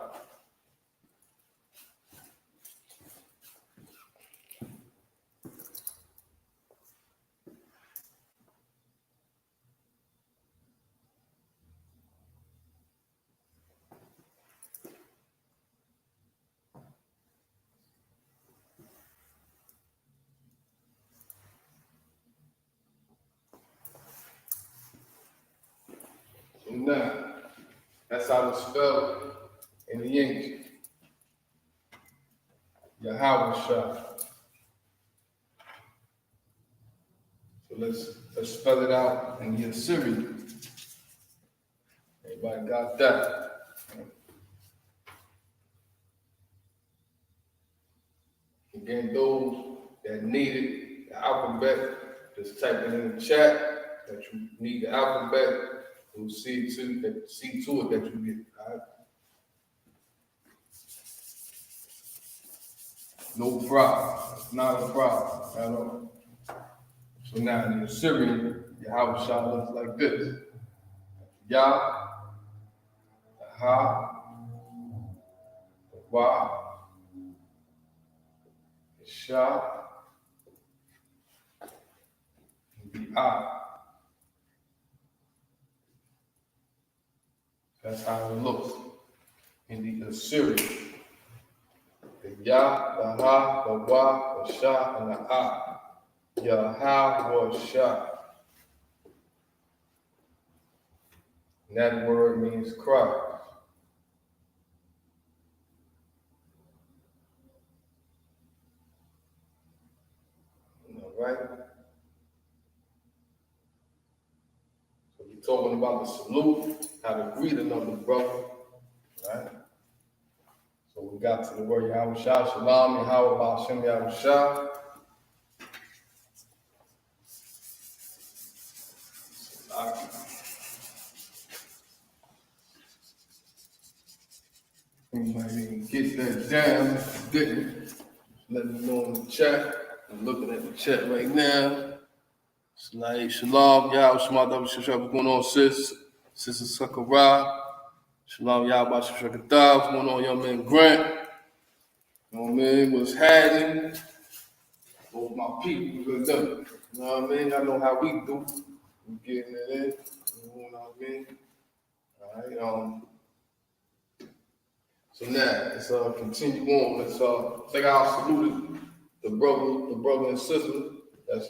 now, that's how it's spelled in the English. Yahweh Shah. So let's spell it out in the Assyrian. Everybody got that? Again, those that needed the alphabet, just type it in the chat that you need the alphabet. We'll see to it that you get it. All right? No problem. It's not a problem at all. So now in the Assyrian, Yahweh Shah looks like this. Yah, the Ha, the Wa, the Shah, and the Ah. That's how it looks in the Assyrian. The Yah, the Ha, the Wa, the Shah, and the Ah. Yahweh Shah. And that word means Christ. All right? So we're talking about the salute, how to greet another brother. Right? So we got to the word Yahweh Shah, Shalom, Yahweh Ba'ashem Yahweh Shah. Anybody didn't get that down? If you didn't, let me know in the chat. I'm looking at the chat right now. It's like Shalom, Yahweh Shema, what's going on, sis? Sister Sakurai. Shalom, Yahweh Shema, what's going on, young man Grant? You know what I mean? What's happening? Those my people, you know what I mean? I know how we do. We getting it in. You know what I mean? All right. So now let's continue on. Let's take our salute the brother and sister that's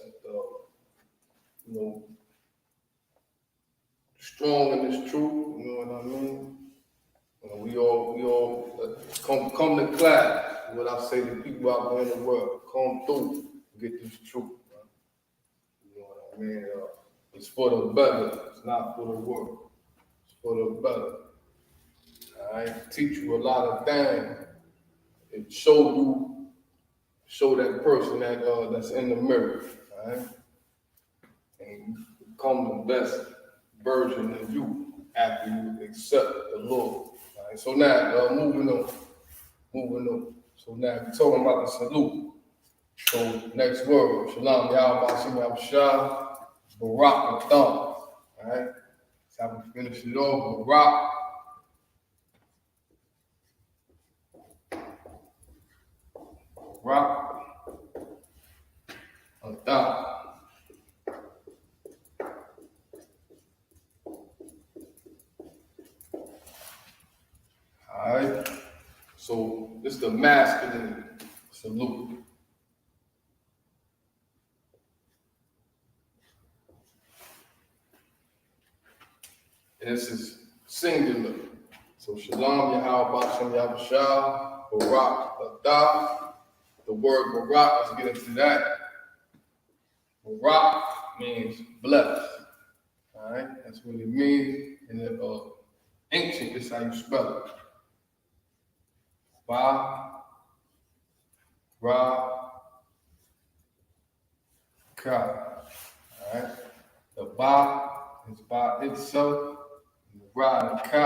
strong in this truth. You know what I mean? We all come to class. What I say to people out there in the world, come through, get this truth. Man. You know what I mean? It's for the better. It's not for the worse. It's for the better. I teach you a lot of things. It show that person that's in the mirror, all right? And you become the best version of you after you accept the Lord. All right? So now, moving on. So now we're talking about the salute. So next word, Shalom, Yahweh Ba'ashem Yahweh Shah, Barak Atham. All right? That's how we finish it off. Barak. Atham. All right. So this is the masculine salute. And this is singular. So Shalom, Yahweh Ba'ashem Yahweh Shah, Barak Atham. The word Barak, let's get into that. Barak means blessed. All right, that's what it means in the ancient. This is how you spell it. Ba, Ra, Ka. All right, the Ba is by itself, and the Ra and Ka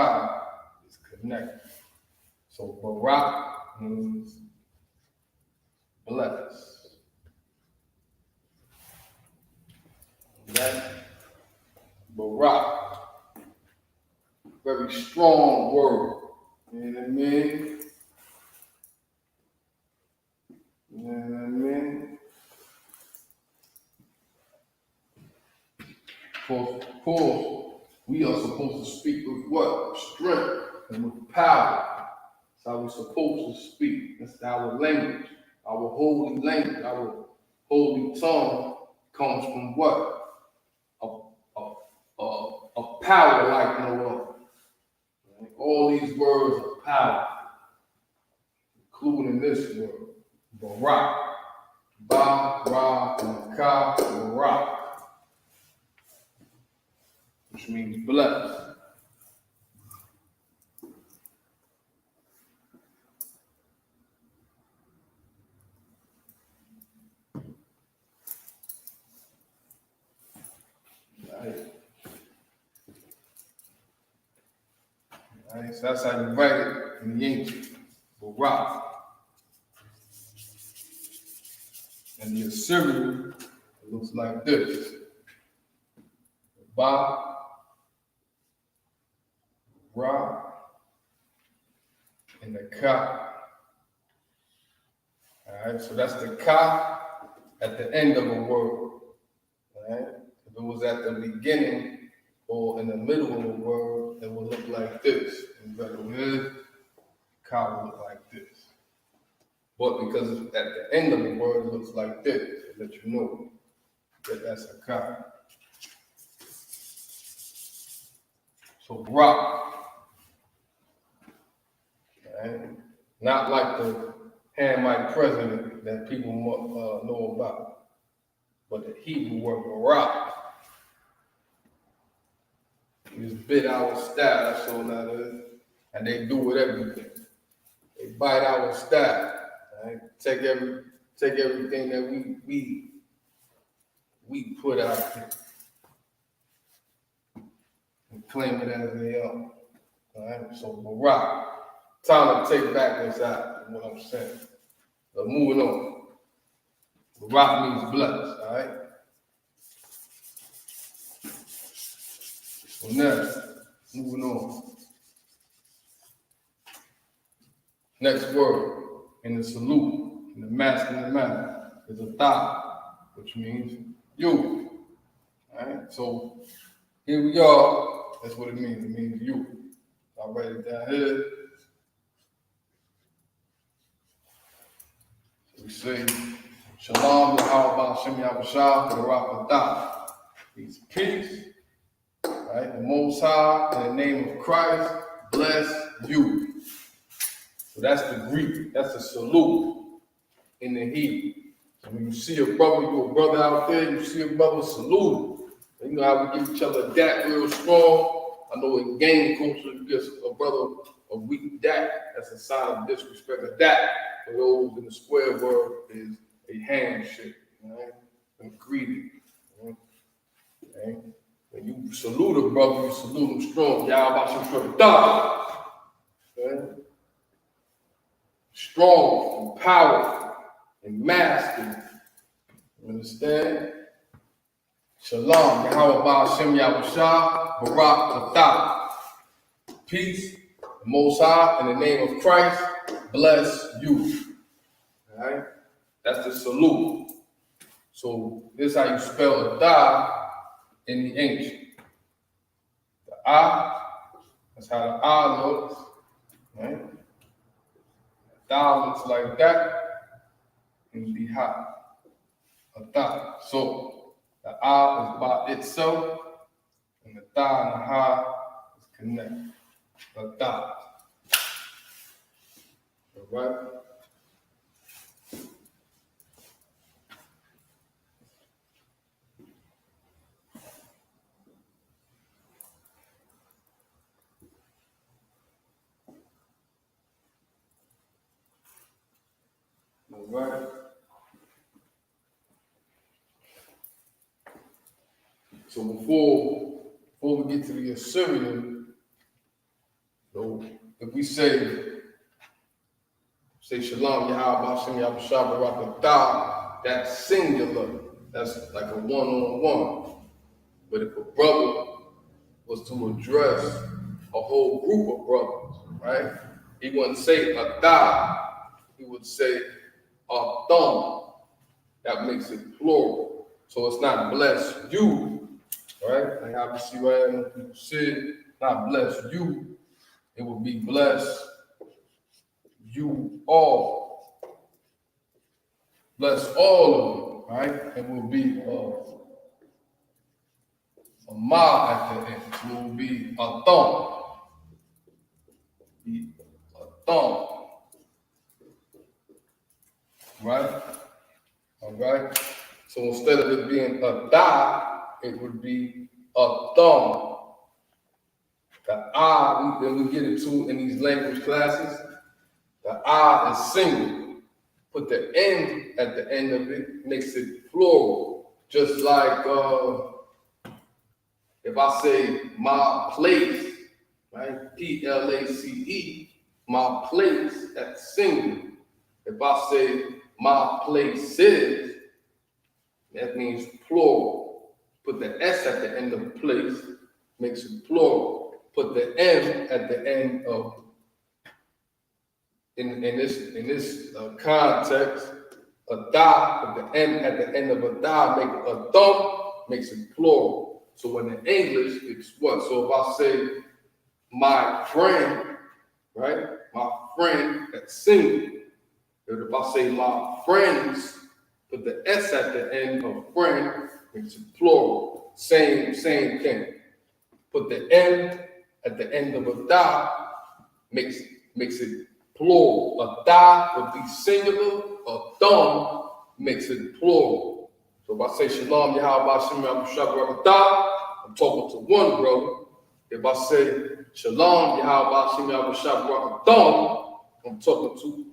is connected. So Barak means blessed. Okay? Barak. Very strong word. You know what I mean? You know what I mean? Of course, we are supposed to speak with what? Strength and with power. That's how we're supposed to speak. That's our language. Our holy language, our holy tongue comes from what? A power like no other. all these words of power, including this word, Barak. Ba, Ra, and Ka, Barak, which means blessed. Right, so that's how you write it in the ancient, Barak. And the Assyrian, it looks like this. Ba, Ra, and the Ka. All right, so that's the Ka at the end of a word. All right, if it was at the beginning or in the middle of a word, it would look like this. And the Ka would look like this. But because it's at the end of the word, it looks like this, to let you know that that's a Ka. So Rock. Okay? Not like the Hamite president that people know about, but the Hebrew word Barak. He just bit our style, that's all that is. And they do with everything. They bite our style. Right? Take everything that we put out there and claim it as their own. All right? So Barak. Time to take back what's out, is what I'm saying. So moving on. Barak means blessed, all right? So next, moving on. Next word in the salute, in the masculine manner, is a thigh, which means you. All right? So here we are. That's what it means. It means you. I'll write it down here. We say, Shalom, Yahweh, Shem Yahushua, Barak Atah. Means peace, right? The Most High, in the name of Christ, bless you. So that's the Greek, that's a salute in the Hebrew. So when you see a brother, you a brother out there, you see a brother, salute him. You know how we give each other a dat real strong. I know in gang culture, you get a brother a weak dat, that's a sign of disrespect. A dat, for those in the square word, is a handshake, right? And greeting. Right? Okay? When you salute a brother, you salute him strong. Yahweh Shah. Okay? Strong and powerful and masculine. You understand? Shalom, Yahweh Shem Yahushua, Barak Atah. Peace, the Most High, in the name of Christ, bless you. All right? That's the salute. So this is how you spell Atah in the ancient. The I, that's how the I looks. Right? Atah looks like that in the Ha. Atah. So the I is by itself, and the Tha and the Ha is connected. Atah. All right? All right. So before we get to the Assyrian, so if we say Shalom Yahweh Shem Yahushua Barak Atah, that's singular. That's like a one-on-one. But if a brother was to address a whole group of brothers, right? He wouldn't say Atah, he would say Atham. That makes it plural. So it's not bless you, right? Like how we see right now, people say, not bless you. It would be bless you all. Bless all of you, right? It will be a ma at the end. So it will be a thumb. be a thumb. Right? All right? So instead of it being a da, it would be a thumb. The I, then we get into in these language classes, the I is single. Put the N at the end of it, makes it plural. Just like if I say my place, right? Place, my place, that's single. If I say my places, that means plural. Put the S at the end of place, makes it plural. Put the M at the end of, in this context, a da, put the M at the end of a da, make it a thumb, makes it plural. So when in English, it's what? So if I say my friend, right? My friend, that's single. If I say my friends, put the S at the end of friend, makes it plural. Same thing. Put the M at the end of a da, makes it plural. A da would be singular, a thumb makes it plural. So if I say Shalom Yahweh Shem Yahweh, I'm talking to one brother. If I say Shalom Yahweh Shem Yahweh, I'm talking to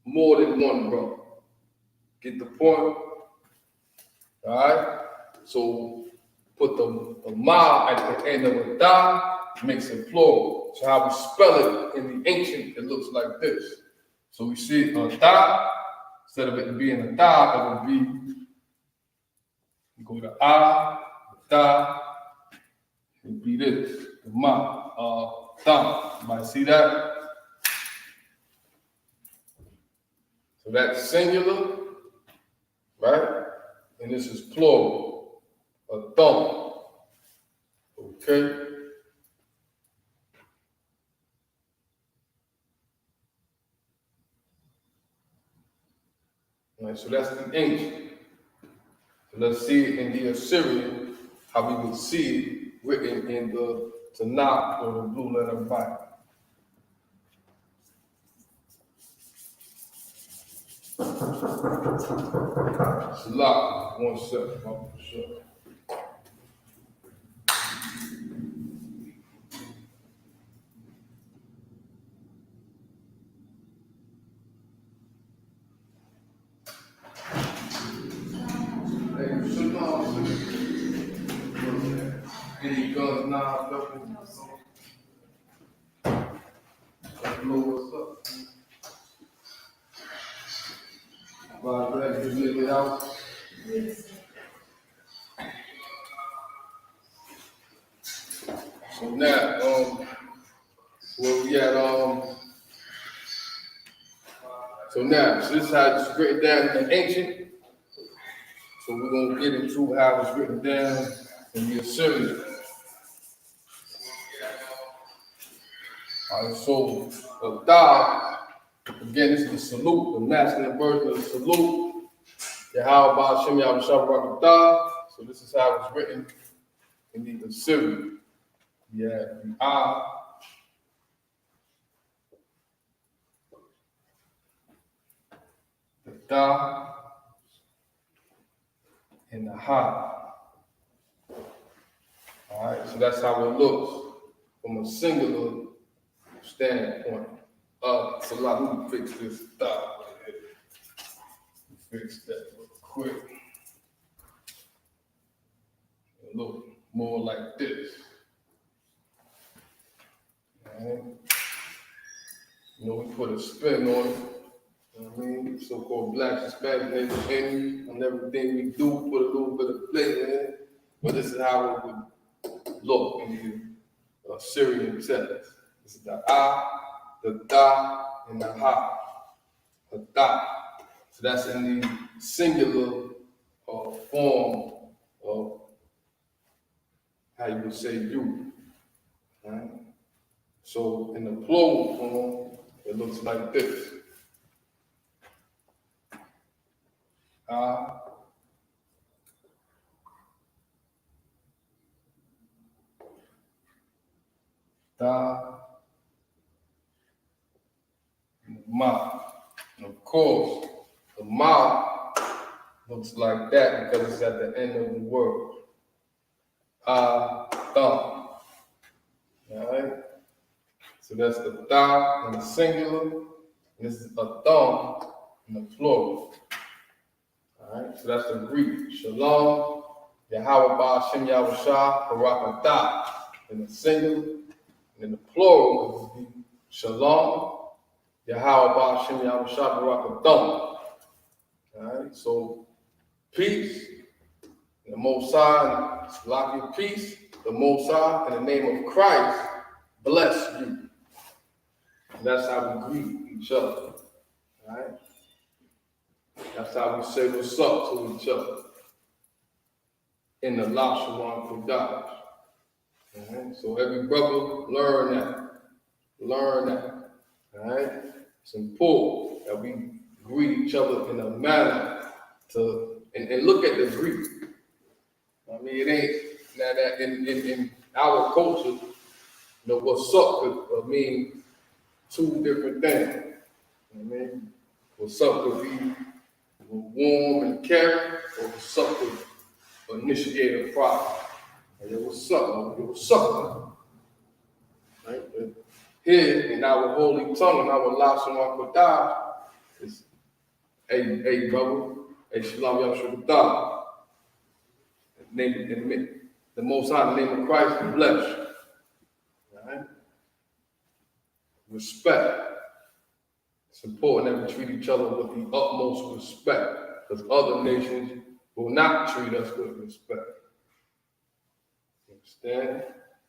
more than one brother. Get the point? All right? So put the ma at the end of a da, makes it plural. So how we spell it in the ancient, it looks like this. So we see a da, instead of it being a da, it would be, you go to da, it would be this, the ma, da. You might see that? So that's singular, right? And this is plural, a thumb. Okay? All right, so that's the ancient. So let's see it in the Assyrian, how we would see it written in the Tanakh or the Blue Letter Bible. Salah, 1 second, for sure. Hey, Salah, any guns now, weapons? Let me know what's up. Glad you live it out. So now, where we at, so this is how it's written down in ancient. So we're gonna get into how it's written down in the Assyrian. All right, so da, again, this is the salute, the masculine version of the salute. Yahweh Shem Yahweh Shabbat. So this is how it's written in the Assyrian. Yeah, the the da, and the ha. All right, so that's how it looks from a singular standpoint. So let me fix this da. Fix that real quick. A little more like this. All right. You know, we put a spin on it. You know what I mean? So-called black Hispanic name on everything we do, put a little bit of flavor in it. But this is how it would look in the Assyrian text. This is the the da, and the ha. The da. So that's in the singular form of how you would say you. Right? So in the plural form, it looks like this. Da, mouth. And of course, the mouth looks like that because it's at the end of the word. Thumb. Alright? So that's the thigh in the singular, and this is a thumb in the plural. Alright? So that's the Greek. Shalom, Yahweh Ba'ashem Yahushua, Barakatah in the singular, and in the plural would be Shalom, Yahweh Ba'ashem Yahushua, Barakatah. Alright? So peace, the Most High, Salaki, peace, the Most High, in the name of Christ, bless you. And that's how we greet each other. Alright? That's how we say what's up to each other. In the Lashawan Qadash. Alright? So every brother, learn that. Learn that. Alright? It's important that we greet each other in a manner to, and look at the Greek. I mean, it ain't that in our culture, what's up could mean two different things. You know what I mean? What's up could be warm and caring, or what's up could initiate a problem. Yo, what's up? Yo, what's up? Right? But here in our holy tongue, in our Lashawan Qadash, it's hey brother, hey Shalom Yahshua. The Most High, in the name of Christ, bless you. Right? Respect. It's important that we treat each other with the utmost respect, because other nations will not treat us with respect. You understand?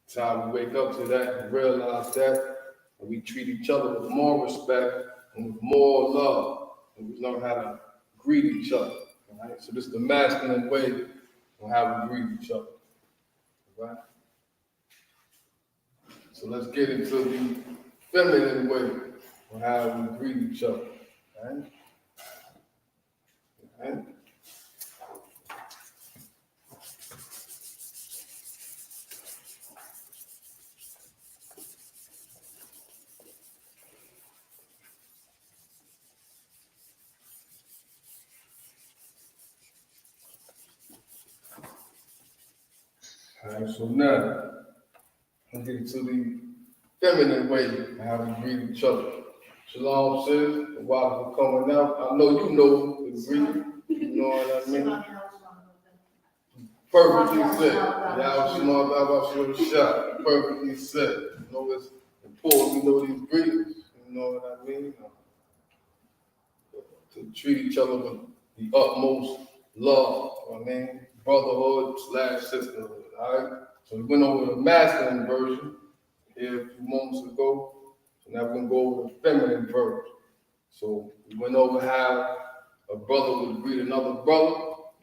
It's how we wake up to that and realize that, and we treat each other with more respect and with more love, and we learn how to greet each other. Right? So this is the masculine way on how we greet each other. Right? So let's get into the feminine way on how we greet each other. Right? Right? Alright, so now, let's get into the feminine way of how we greet each other. Shalom, sis, the water for coming out. I know you know the greeting. You know what I mean? Perfectly said. Yahshua, perfectly said. You know, it's important we know these greetings. You know what I mean? To treat each other with the utmost love. You know what I mean? Brotherhood / sisterhood. All right? So we went over the masculine version here a few moments ago. So now we're going to go over the feminine version. So we went over how a brother would greet another brother.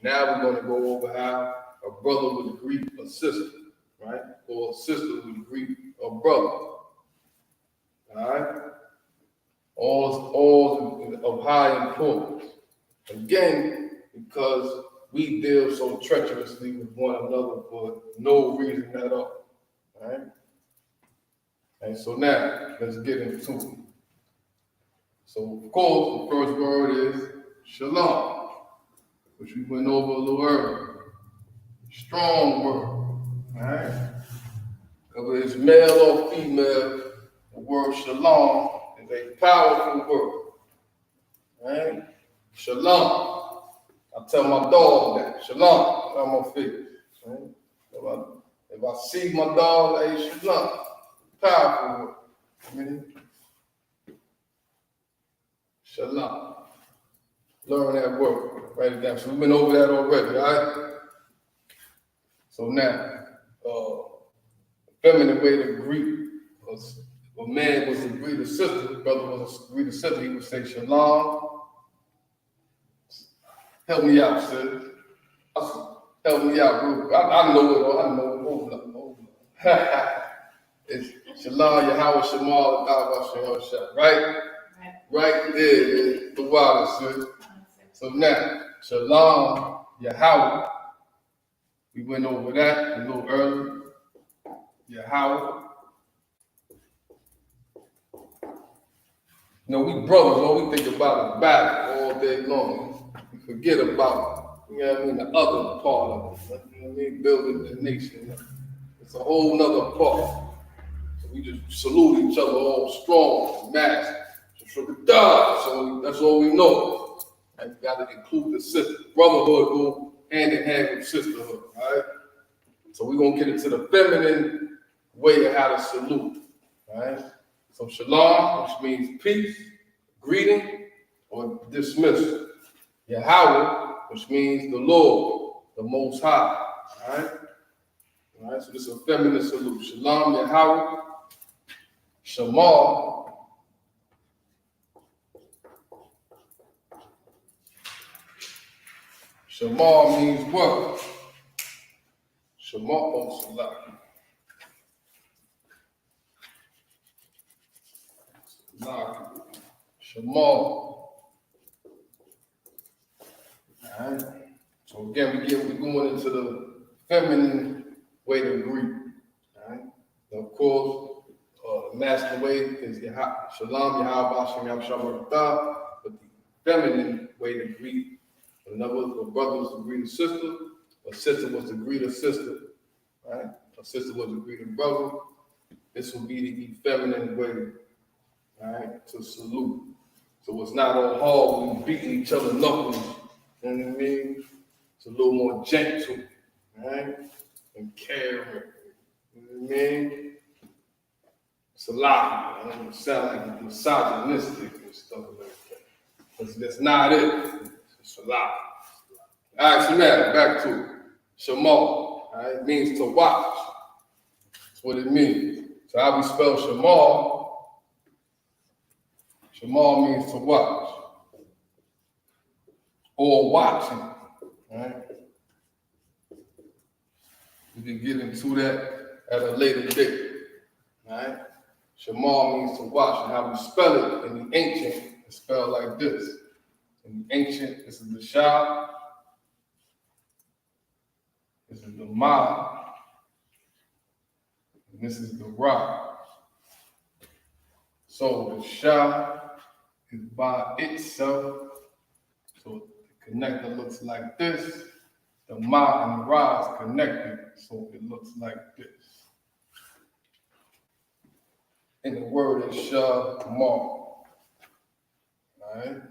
Now we're going to go over how a brother would greet a sister, right? Or a sister would greet a brother. All right? All of high importance. Again, because we deal so treacherously with one another for no reason at all. All right? And so now, let's get into it. So, of course, the first word is shalom, which we went over a little earlier. Strong word. All right? Whether it's male or female, the word shalom is a powerful word. All right? Shalom. I tell my dog that. Shalom. I'm on face. Right? If I see my dog, hey, shalom. Powerful word. I mean, shalom. Learn that word. Write it down. So we've been over that already, all right? So now, feminine way to greet was, if a man was to greet a sister, brother was to greet a sister, he would say shalom. Help me out, sis. Help me out, bro. I know it all. I know it. Hold up. It's Shalom, Yahweh, Shemal, Qadash, Shah. Right there, the water, sis. So now, Shalom, Yahweh. We went over that a little earlier. Yahweh. You know, we brothers, all we think about is battle all day long. We forget about, you know what I mean, the other part of it. You know what I mean? Building the nation. It's a whole nother part. So we just salute each other all strong, mass. So that's all we know. And we got to include the sister. Brotherhood go hand in hand with sisterhood, all right? So we're going to get into the feminine way of how to salute, all right? So shalom, which means peace, greeting, or dismissal. Yahweh, which means the Lord, the Most High, all right? All right, so this is a feminine salute. Shalom, Yahweh, Shamar. Shamar means what? Shamar, oh, Salah. Shamar. Alright. So again, we're going into the feminine way to greet. Alright. Now, of course, the masculine way is Shalom, Yahweh, Shalom, Shalom, but the feminine way to greet. In other words, a brother was to greet a sister was to greet a sister. Right? A sister was to greet a brother. This will be the feminine way, right, to salute. So it's not all hard when we beating each other knuckles. You know what I mean? It's a little more gentle, right? And caring. You know what I mean? It's a lot. I don't sound like misogynistic and stuff like that. Because that's not it. It's a lot. All right, so now back to it. Shamar, all right, it means to watch. That's what it means. So how we spell Shamar? Shamar means to watch. Or watching, right? We can get into that at a later date, right? Shamar means to watch, and how we spell it in the ancient, it's spelled like this. In the ancient, this is the Shah, this is the Ma, and this is the Ra. So the Shah is by itself, so the connector looks like this. The Ma and the Ra is connected, so it looks like this. And the word is Shamar. Alright?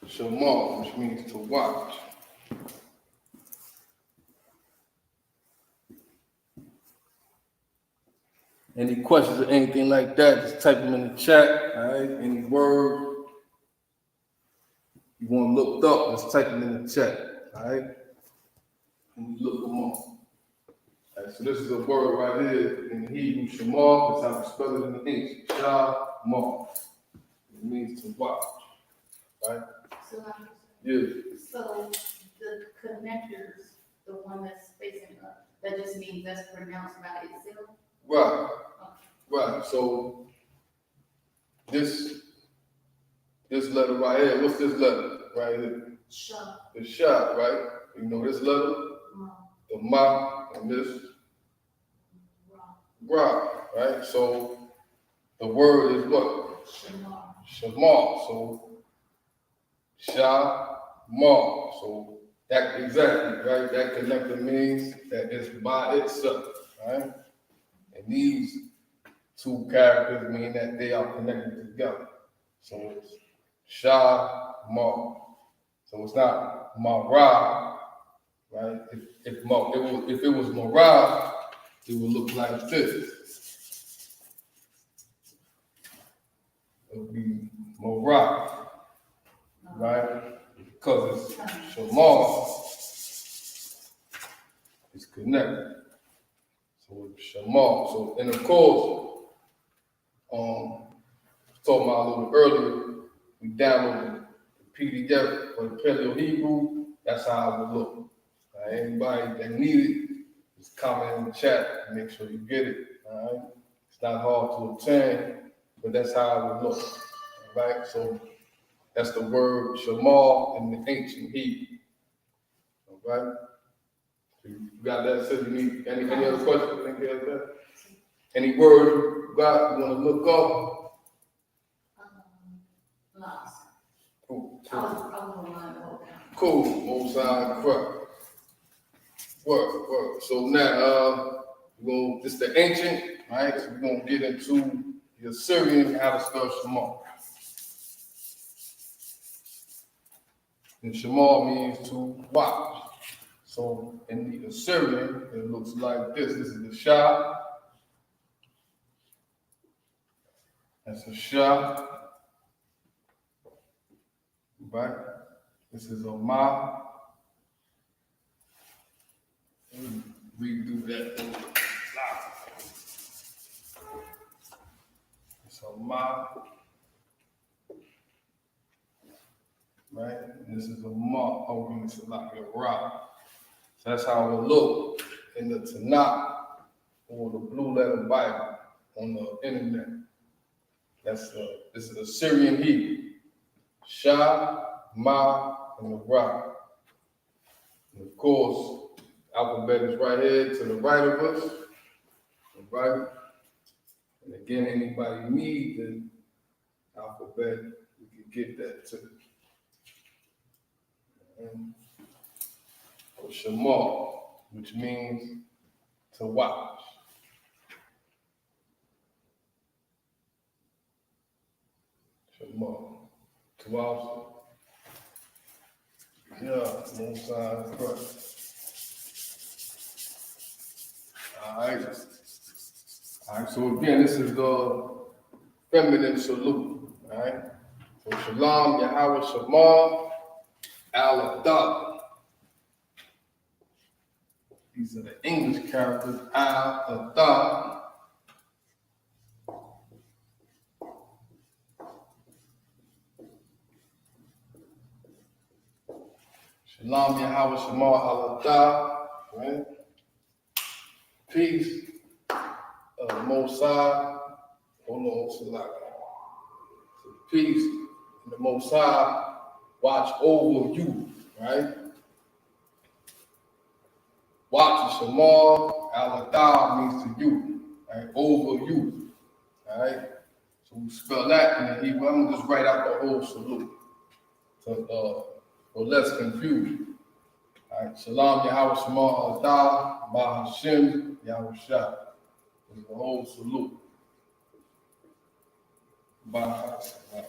Shamar, which means to watch. Any questions or anything like that, just type them in the chat. Alright? Any word you want looked up, just type them in the chat. Alright? And we look them up. Alright, so this is a word right here in Hebrew, Shamar. That's how we spell it in the English. Shamar. It means to watch. Right? So, Yeah. so the connectors, the one that's facing up, that just means that's pronounced by itself? Right. Okay. Right. So this letter right here, what's this letter right here? Shah. The Shah, right? You know this letter? The Ma, and this Ra, right? So the word is what? Shamar. Shamar. So Shah, Ma. So that exactly, right? That connector means that it's by itself, right? And these two characters mean that they are connected together. So it's Shah, Ma. So it's not Ma-Ra, right? If it was Ma-Ra, it would look like this. It would be Ma-Ra, right? Because it's Shamar, it's connected. So it's Shamar. So, and of course, talking about a little earlier, we downloaded the PDF for the Paleo Hebrew. That's how it would look. Anybody that need it, just comment in the chat and make sure you get it. All right, it's not hard to obtain, but that's how it would look. All right, so that's the word Shamar in the ancient Hebrew. All right, so you got that? So you need any other questions? Any word got? You want to look up? Lost. Cool. I was the one that wrote down. Cool. Most High, correct. Work. So now, this is the ancient, right? So we're gonna get into the Assyrian, how to spell Shema. And Shema means to watch. So in the Assyrian, it looks like this. This is the Shah. That's a Shah. Right? This is a Ma. Redo that. It's a Ma. Right? And this is a Ma. Oh, it's like a Ra. So that's how it look in the Tanakh or the Blue Letter Bible on the internet. This is the Syrian Hebrew. Shah, Ma, and the Ra. And of course, alphabet is right here to the right of us. Right? And again, anybody need the alphabet, we can get that too. And Shema, which means to watch. Shema. To watch. Yeah, most signs correct. All right, so again, this is the feminine salute. All right. So Shalom, Yahweh Shema, Al-Adab. These are the English characters, Al-Adab. Shalom, Yahweh Shema, Al-Adab. Right? Peace, Most High. Hold on, Salak. So peace, and the Most High watch over you, right? Watch is Shema, Al-Adab means to you, right? Over you, all right? So we spell that in the Hebrew. I'm gonna just write out the whole salute for less confusion. All right, Shalom, Yahweh Shema, Al-Adab, Ba Hashem, Yahweh Shah. This is the whole salute. Ba Hashem.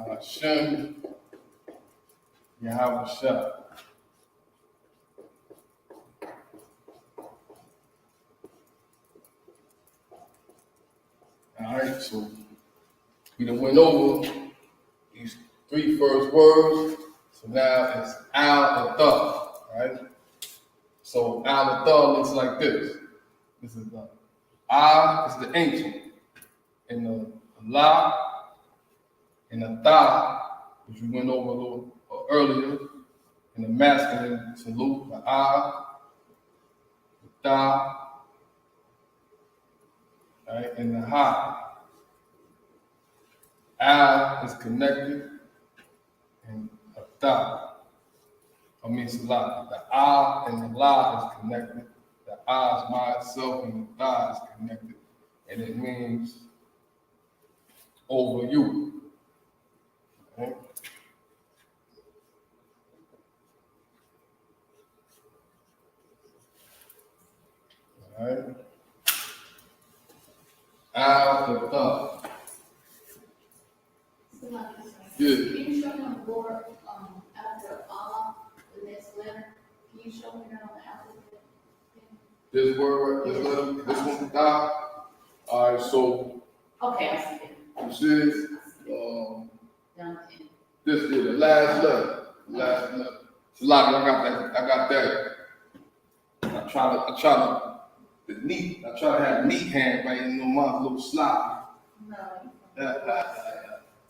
Hashem, Yahweh Shah. All right, so we done went over these three first words. So now it's Al-Adab, right? So Al-Adab looks like this. This is the is the ancient, and the La, and the Ta, which we went over a little earlier, in the masculine salute, the the Ta, right, and the Ha. Al is connected, and the Ta. I mean, Salat. The and the La is connected. The is by itself, and the Ta is connected, and it means over you. Okay. All right. Al-Adab. Yeah. Can you show me on the board after the next letter? Can you show me that on the alphabet? This word, this letter, this one, Da. All right, so Okay, I see it. you see this? Down to end. This is the last letter. Last letter. It's a lot. I got that. I try to have neat hand, right? You know, mine's a little sloppy. No.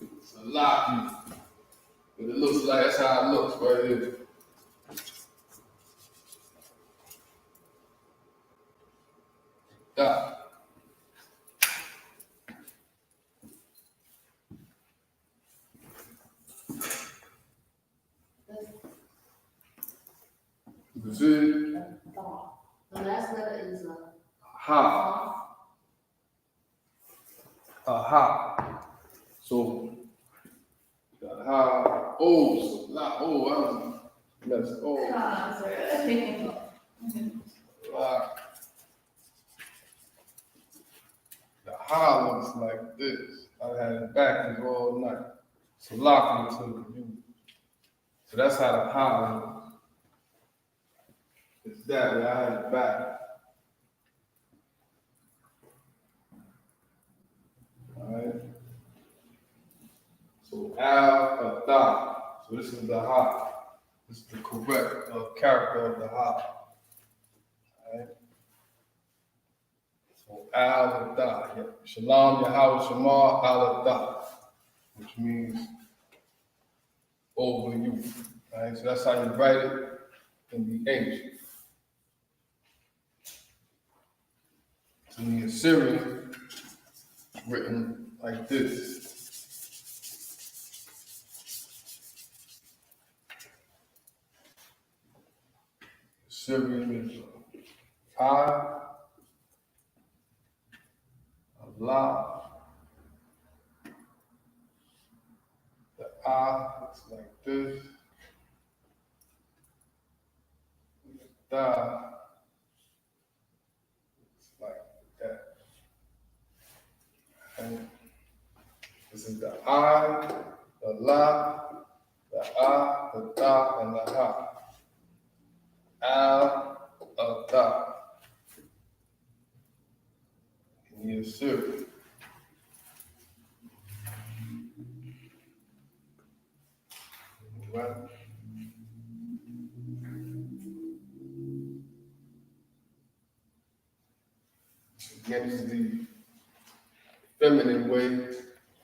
It's a lot. But it looks like that's how it looks right here. Da. You can see it? The last letter is a Ha. A ha. So, you got ha. Oh, so la. Oh, I was messed. Oh, la. The ha looks like this. I had it backwards all night. So lock into the U. So that's how the ha looks. It's that way. I had it back. Alright. So al, da. So this is the ha. This is the correct character of the ha. Alright. So al, da. Yeah. Shalom, Yahweh, Shema, al, da. Which means over you. Alright. So that's how you write it in the ancient. So in the Assyrian, it's written like this. Assyrian is I, Allah. The I looks like this. The Da looks like that. And this is the I, the La, the A, the Da, and the Ha. Al, Da. In the Assyrian. Right? Again, this is the feminine way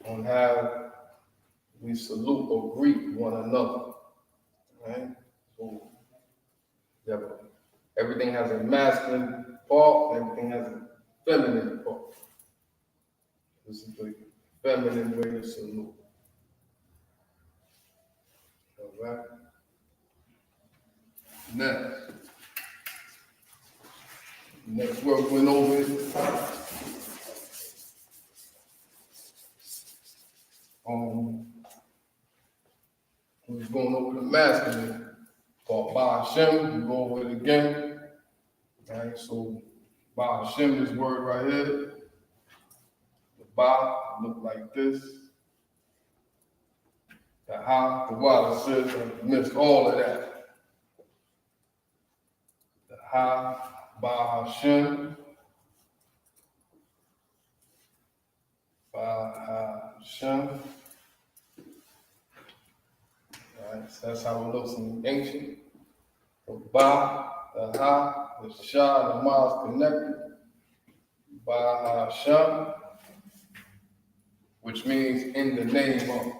on how we salute or greet one another. Right? So, yeah, everything has a masculine part, everything has a feminine part. This is the feminine way to salute. All right? Next word went over it. We was going over the masculine called Ba Hashem. We go over it again. All right, so Ba Hashem, this word right here. The Ba look like this. The Ha, the water says I missed all of that. The Ha, Ba Hashem. Ba Hashem. Alright, so that's how it looks in the ancient. The Ba, the Ha, the Sha, the Ma is connected. Ba Hashem, which means in the name of.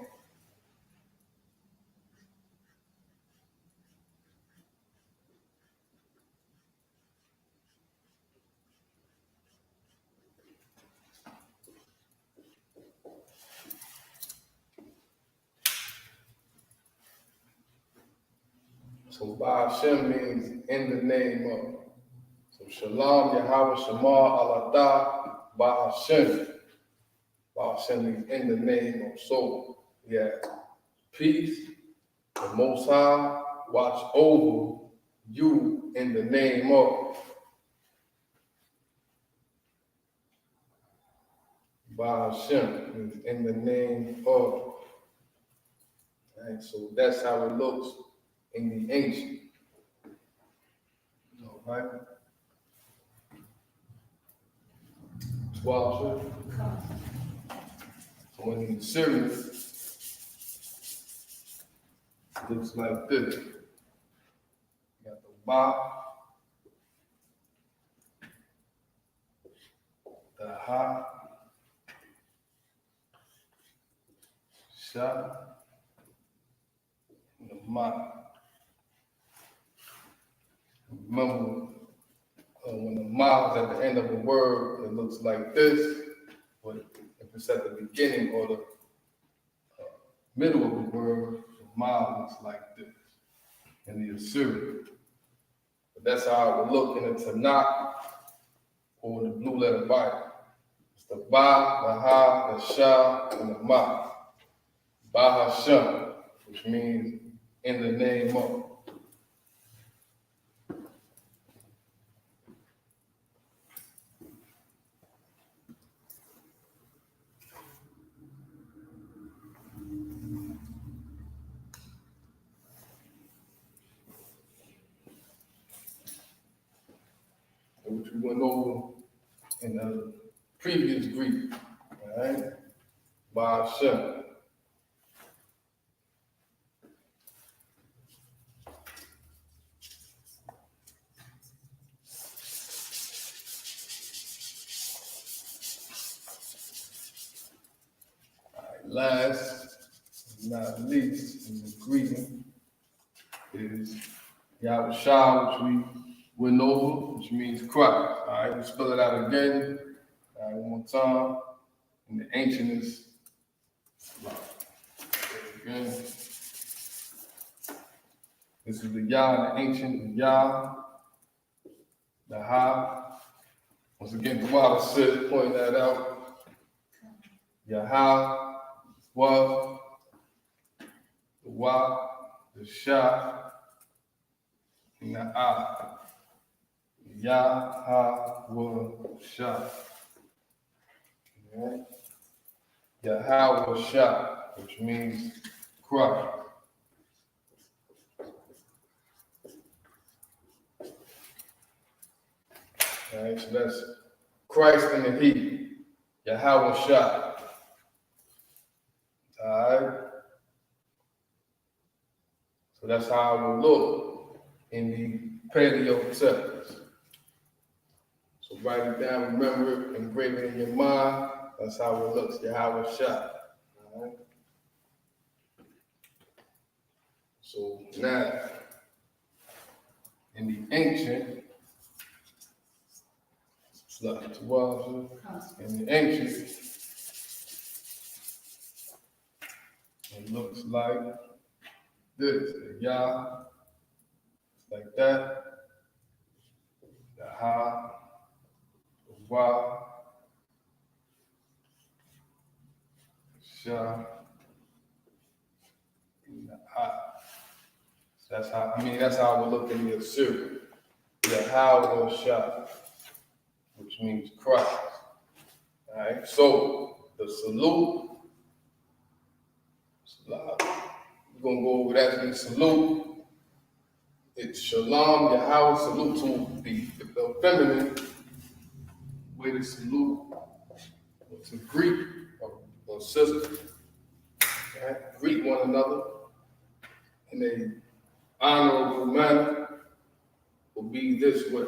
So Ba Hashem means in the name of. So Shalom, Yahweh, Shema, Allah, Ba Hashem. Ba Hashem means in the name of. So we have peace, the Most High, watch over you in the name of. Ba Hashem means in the name of. And so that's how it looks in the ancient. All right. 12. So in the Assyrian, it looks like this. You got the Ba, the Ha, Sha, and the Ma. Remember, when the Ma is at the end of a word, it looks like this. But if it's at the beginning or the middle of the word, the Ma looks like this in the Assyrian. That's how it would look in the Tanakh or the Blue Letter Bible. It's the Ba, the Ha, the Sha, and the Ma. Ba Hashem, which means in the name of. Which we went over in the previous Greek, all right? Ba Hashem. Last but not least in the greeting is Yahushua, which we went over, which means Christ. All right, we spell it out again. All right, one more time. In the ancient is again. This is the Yah in the ancient, the Yah, the Ha. Once again, the Water said, pointing that out. Yah, Wa, the Wa, the Sha, and the Ah. Yah, Ha, Wa, Sha. Right? Yahweh Shah, which means Christ. All right, so that's Christ in the He, Yahweh Shah. All right. So that's how it will look in the Paleo Texts. So write it down, remember it, engrave it in your mind. That's how it looks, Yahweh Shah. All right. So now, in the ancient, in the ancient, it looks like this, the Yah, like that, the Ha, the Wa, the Sha, and the Ah. So that's how it would look in the Assyrian. Yahweh Shah, which means Christ. All right, so the salute, we're gonna go over that in salute. It's Shalom, Yahweh, salute to the feminine way to salute, or to greet a sister, right? Greet one another in an honorable manner will be this way,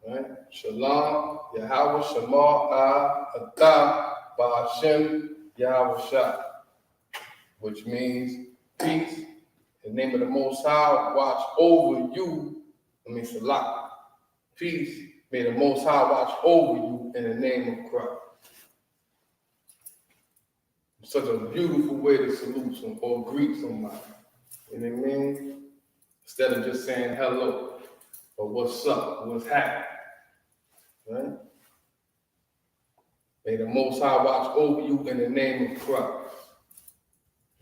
right? Shalom, Yahweh, Shema, Atah, Ba'ashem, Yahweh Shah, which means peace. In the name of the Most High, watch over you. Salah. Peace. May the Most High watch over you in the name of Christ. Such a beautiful way to salute someone or greet somebody. You know what I mean? Instead of just saying hello or what's up, what's happening. Right? May the Most High watch over you in the name of Christ.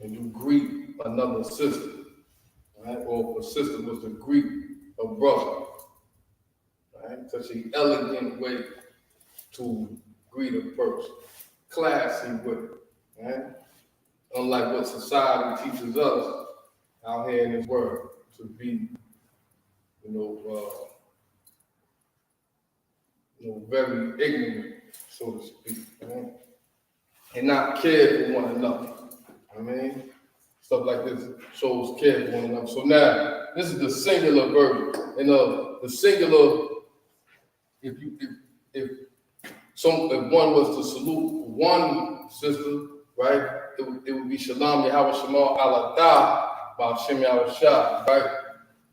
And you greet another sister. Right? Or if a sister was to greet a brother. Right? Such an elegant way to greet a person. Classy way. Right? Unlike what society teaches us out here in this world to be, very ignorant, so to speak, right? And not care for one another. Stuff like this shows care for one another. So now, this is the singular version. And the singular, if one was to salute one sister, right, it would be Shalom Yahweh Shema Aladah Ba'ashem Yahweh Shah, right?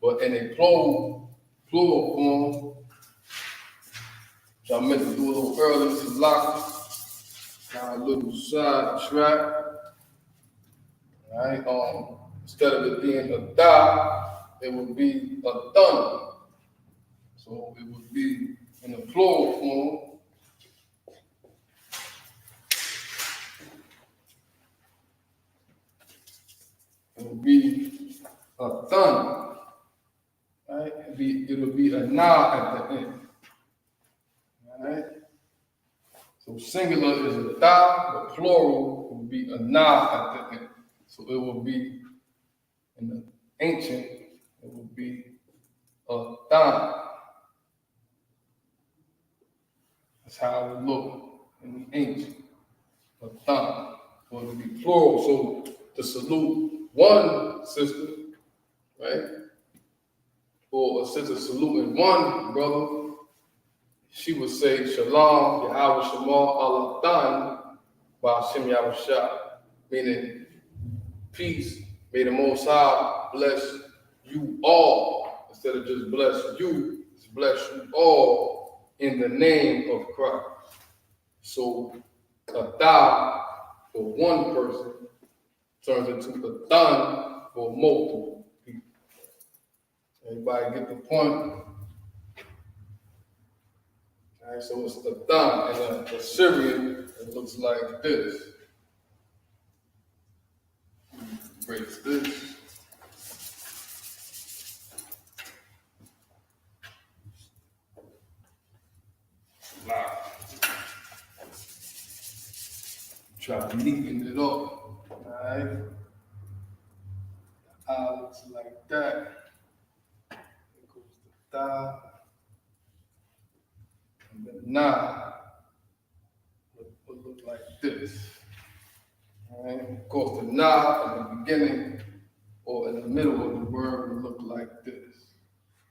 But in a plural form, which I meant to do a little earlier, this is locked. Got a little side track. All right, instead of it being a da, it would be a thun. So it would be in the plural form. It would be a thun, right? It'll be a na at the end, all right? So singular is a da, but plural will be a na at the end. So it will be, in the ancient, it will be a dan. That's how it would look in the ancient, a dan. So it will be plural. So to salute one sister, right? Or a sister saluting one brother, she would say, Shalom, Yahweh Shemal, Allah Dan, Ba'ashem Yahushua, meaning peace, may the Most High bless you all. Instead of just bless you, it's bless you all in the name of Christ. So a da for one person turns into a dan for multiple people. Everybody get the point? All right, so it's the dan, and the Syrian, it looks like this. Breaks this. Wow. Try to neaten it up. All right. The eye looks like that. It goes to da. And the na would look like this. All right. Of course, the na in the beginning or in the middle of the word would look like this.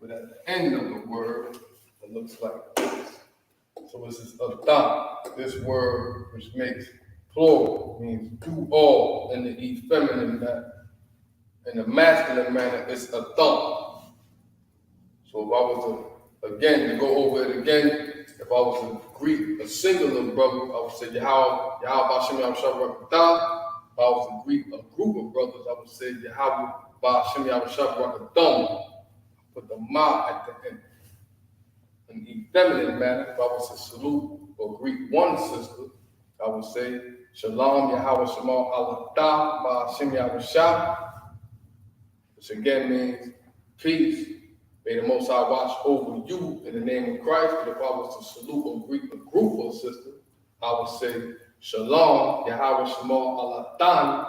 But at the end of the word, it looks like this. So this is adan. This word, which makes plural, means do all in the feminine manner. In the masculine manner, it's adan. So if I was to, again, to go over it again, if I was to greet a singular brother, I would say Yahweh Ba'ashem Yahushua Rakatah. If I was to greet a group of brothers, I would say Yahweh Ba'ashem Yahushua Rakatah. Put the ma at the end. In the feminine manner, if I was to salute or greet one sister, I would say Shalom Yahweh Shemal Alatah Ba'ashem Yahushua, which again means peace. May the Most High watch over you in the name of Christ. But if I was to salute or greet a group of sisters, I would say Shalom Yahweh Shemal Alatan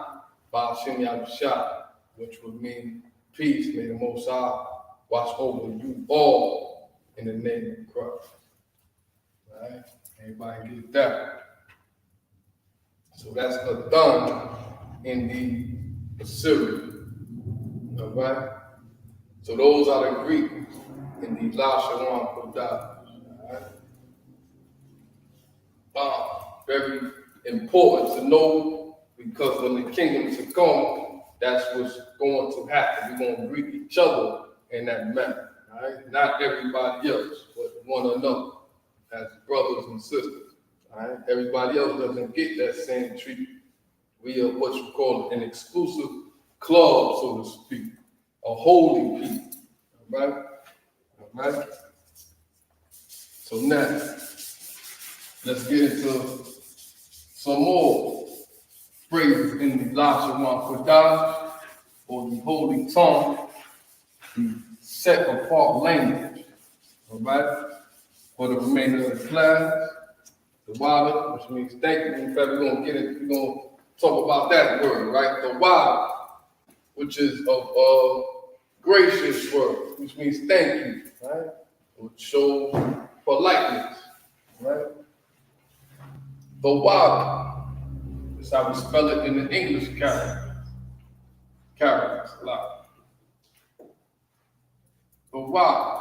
Ba'ashem Yahushua, which would mean peace. May the Most High watch over you all in the name of Christ. All right? Everybody get that? So that's done in the Assyrian. All right? So those are the Greeks in the Lashawan Qadash. All right? Very important to know, because when the kingdoms are come, that's what's going to happen. We're going to greet each other in that manner. All right? Not everybody else, but one another as brothers and sisters. All right? Everybody else doesn't get that same treatment. We are what you call an exclusive club, so to speak, a holy people. All right? All right? So now, let's get into some more phrases in the Lashawan Qadash, or the holy tongue, the set apart language. All right? For the remainder of the class, the wada, which means thank you. In fact, we're going to get it, we're going to talk about that word, right? The wada, which is a gracious word, which means thank you, right? Which shows politeness, right? The wada, that's how we spell it in the English characters, like the wada.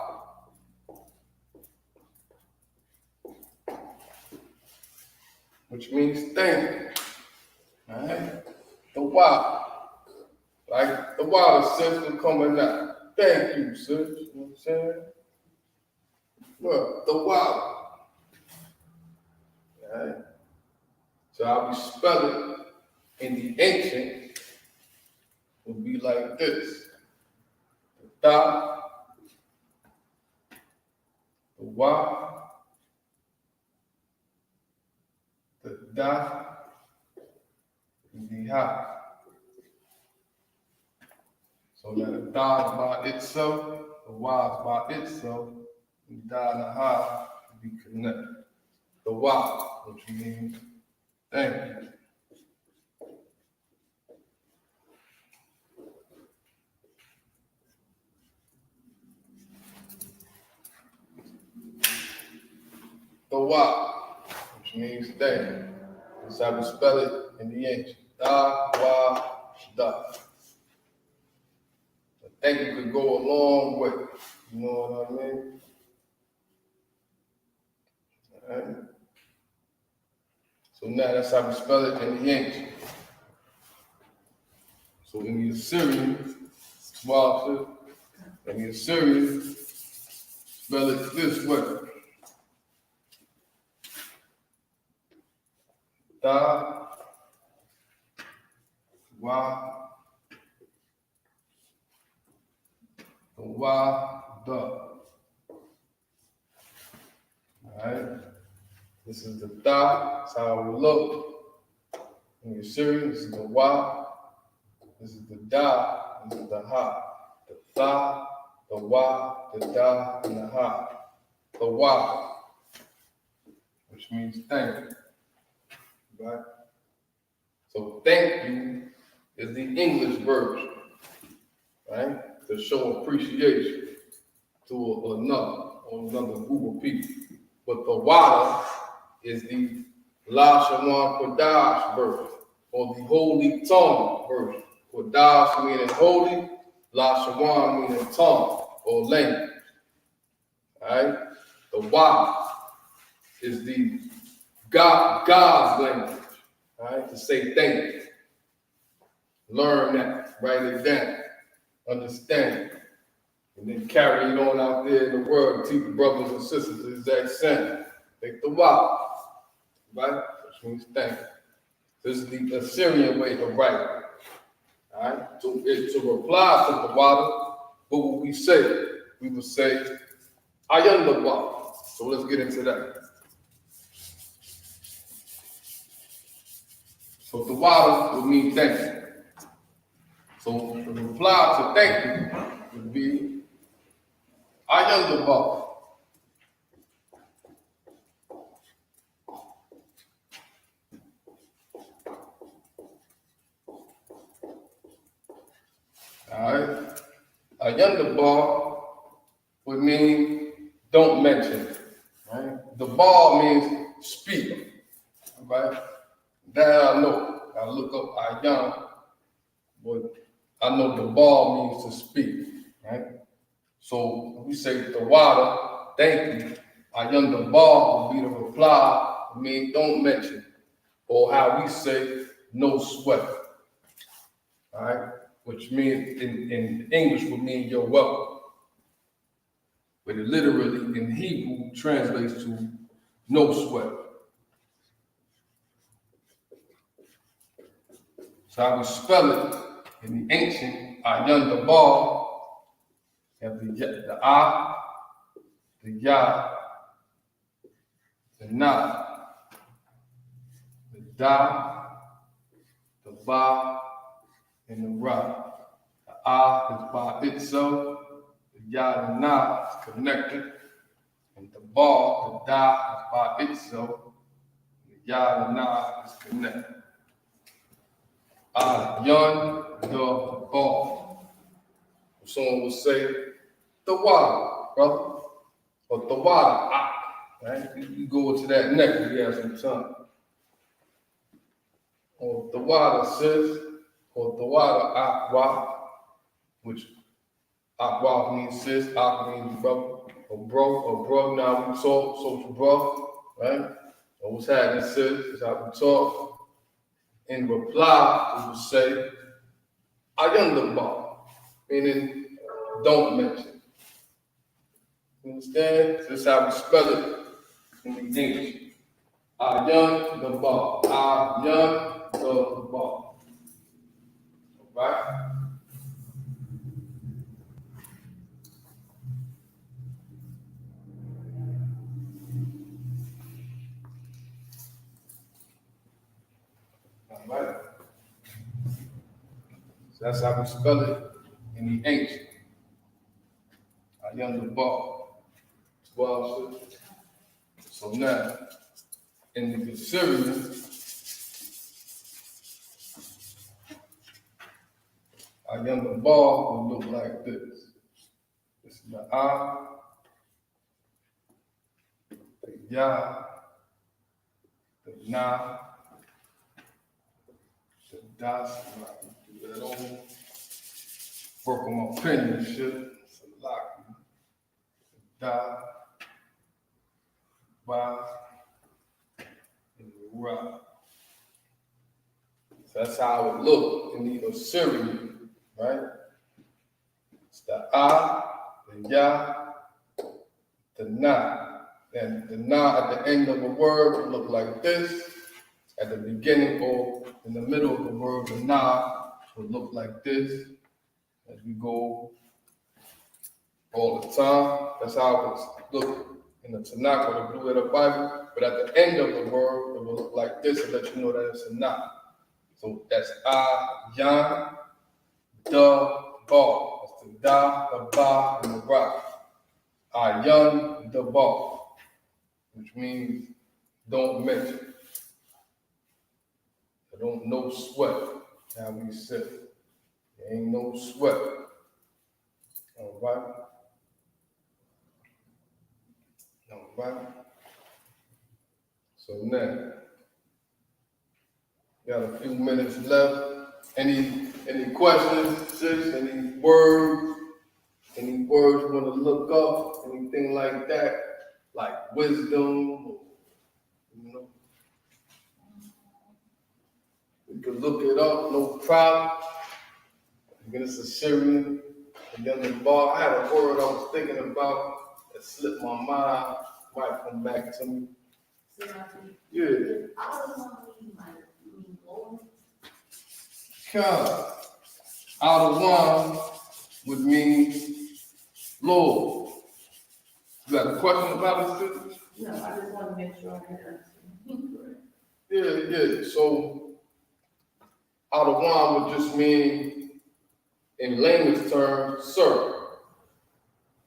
Which means thank you. All right? The wada. Like the wada sister coming out. Thank you, sis. You know what I'm saying? Well, the wada. All right? So how we spell it in the ancient would be like this. The da, Wa, the Da, and the Ha. So that the Da is by itself, the Wa is by itself, and the Da and the Ha be connected. The Wa, which means thank you. The Wa, which means thank you. That's how we spell it in the ancient. Da, Wa, Da. Thank you could go a long way. You know what I mean? All right. So now that's how we spell it in the ancient. So in the Assyrian, in the Assyrian, spell it this way. Da, Wa, Da. Alright? This is the Da, that's how it will look. In the Assyrian, this is the Wa, this is the Da, this is the Ha. The Da, the Wa, the Da, and the Ha. The Wa, which means thank you. Right? So thank you is the English version, right? To show appreciation to another group of people. But the Wada is the Lashawan Qadash version, or the Holy Tongue version. Qadash meaning holy, Lashawan meaning tongue or language. Alright? The Wada is the God's language. Alright? To say thank you. Learn that, write it down, understand it. And then carry it on out there in the world, teach brothers and sisters the exact same. Take the Wa, right? Which means thank you. This is the Assyrian way of writing. All right? So to reply to the Wa, what would we say? We would say, Ayan the Wa. So let's get into that. So the Wa would mean thank you. So the reply to thank you would be, Ayan the Wa. Alright. Ayan the Wa would mean don't mention it. Right? The Ba means speak. Right? That I know. I look up Ayan, but I know the Ba means to speak. Right? So we say the Wada, thank you. Ayan the Ba would be the reply, mean don't mention. Or how we say no sweat. Alright? Which means in English would mean you're welcome. But it literally in Hebrew translates to no sweat. So how we spell it in the ancient Ayan the Ba, have the A, the Ya, the Na, the Da, the Ba, and the Ra. The A is by itself, the Ya and Na is connected, and the Ba, the Da, is by itself, the Ya and Na is connected. Ayan the Ba. Someone will say, the Wa, brother, or the Wa, right? You go to that next if you have some time. Or the Wa, sis, or the Wa, Akwa, which Akwa means sis, Ak means brother, or bro. Now we talk, social bro, right? Or what's happening, sis, is how we talk. In reply, we will say, Ayan the Ba, meaning don't mention. You understand? This is how we spell it in the English. Ayan the Ba. Ayan the Ba. Right? That's how we spell it in the ancient. Ayanda Bar. 12. So now, in the Assyrian, Ayanda Bar will look like this. This is the I, the Ya, the Na, the Das. Do that over. Work on my pen and shit. It's a lot. Da, Ba, and Ra. So that's how it would look in the Assyrian, right? It's the I, the Ya, the Na. And the Na at the end of a word would look like this. At the beginning or in the middle of the word, the Na would look like this. As we go all the time, that's how it looks in the Tanakh or the Blue Letter Bible. But at the end of the word, it will look like this and let you know that it's a Na. So that's Ayan, Da, Ba. That's the Da, the Ba, and the Ra. Ayan, Da, Ba, which means don't mention. Don't no sweat. How we say. There ain't no sweat. All right. All right. So now, got a few minutes left. Any questions, sis? Any words? Any words you want to look up? Anything like that? Like wisdom? Or, you know? You can look it up, no problem. Again, it's Assyrian. Again, the bar. I had a word I was thinking about that slipped my mind. Might come back to me. Yeah. God. Out of one would mean Lord. You got a question about it, sister? No, I just want to make sure I can understand. Yeah. So out of one would just mean, in layman's terms, sir.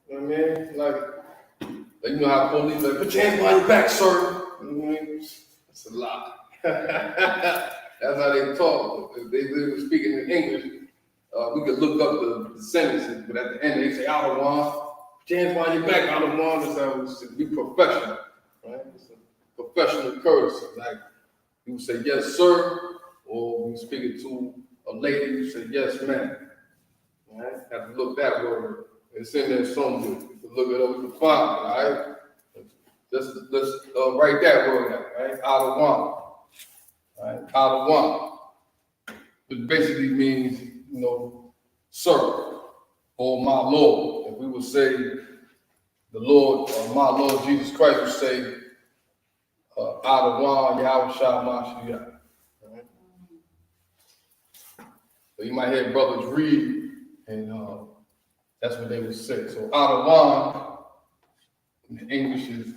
You know what I mean? Like you know how police like, put your hands behind your back, sir. You know what I mean? It's a lie. That's how they talk. If they were speaking in English, we could look up the sentences, but at the end they say, out of one, put your hands behind your back, out of one. That's how it should be professional, right? It's a professional courtesy. Like you would say, yes, sir, or when you're speaking to a lady, you say, yes, ma'am. Right? Have to look that word. It's in there somewhere. You can look it up, you can find it, all right? Let's write that word out, right? Out of one. Right? Out of one. It basically means, you know, sir, or my Lord. If we would say the Lord, my Lord Jesus Christ would say, out of one, Yahweh Shah Mashiach. Right? So you might hear brothers read, and that's what they would say. So out of one, in the English is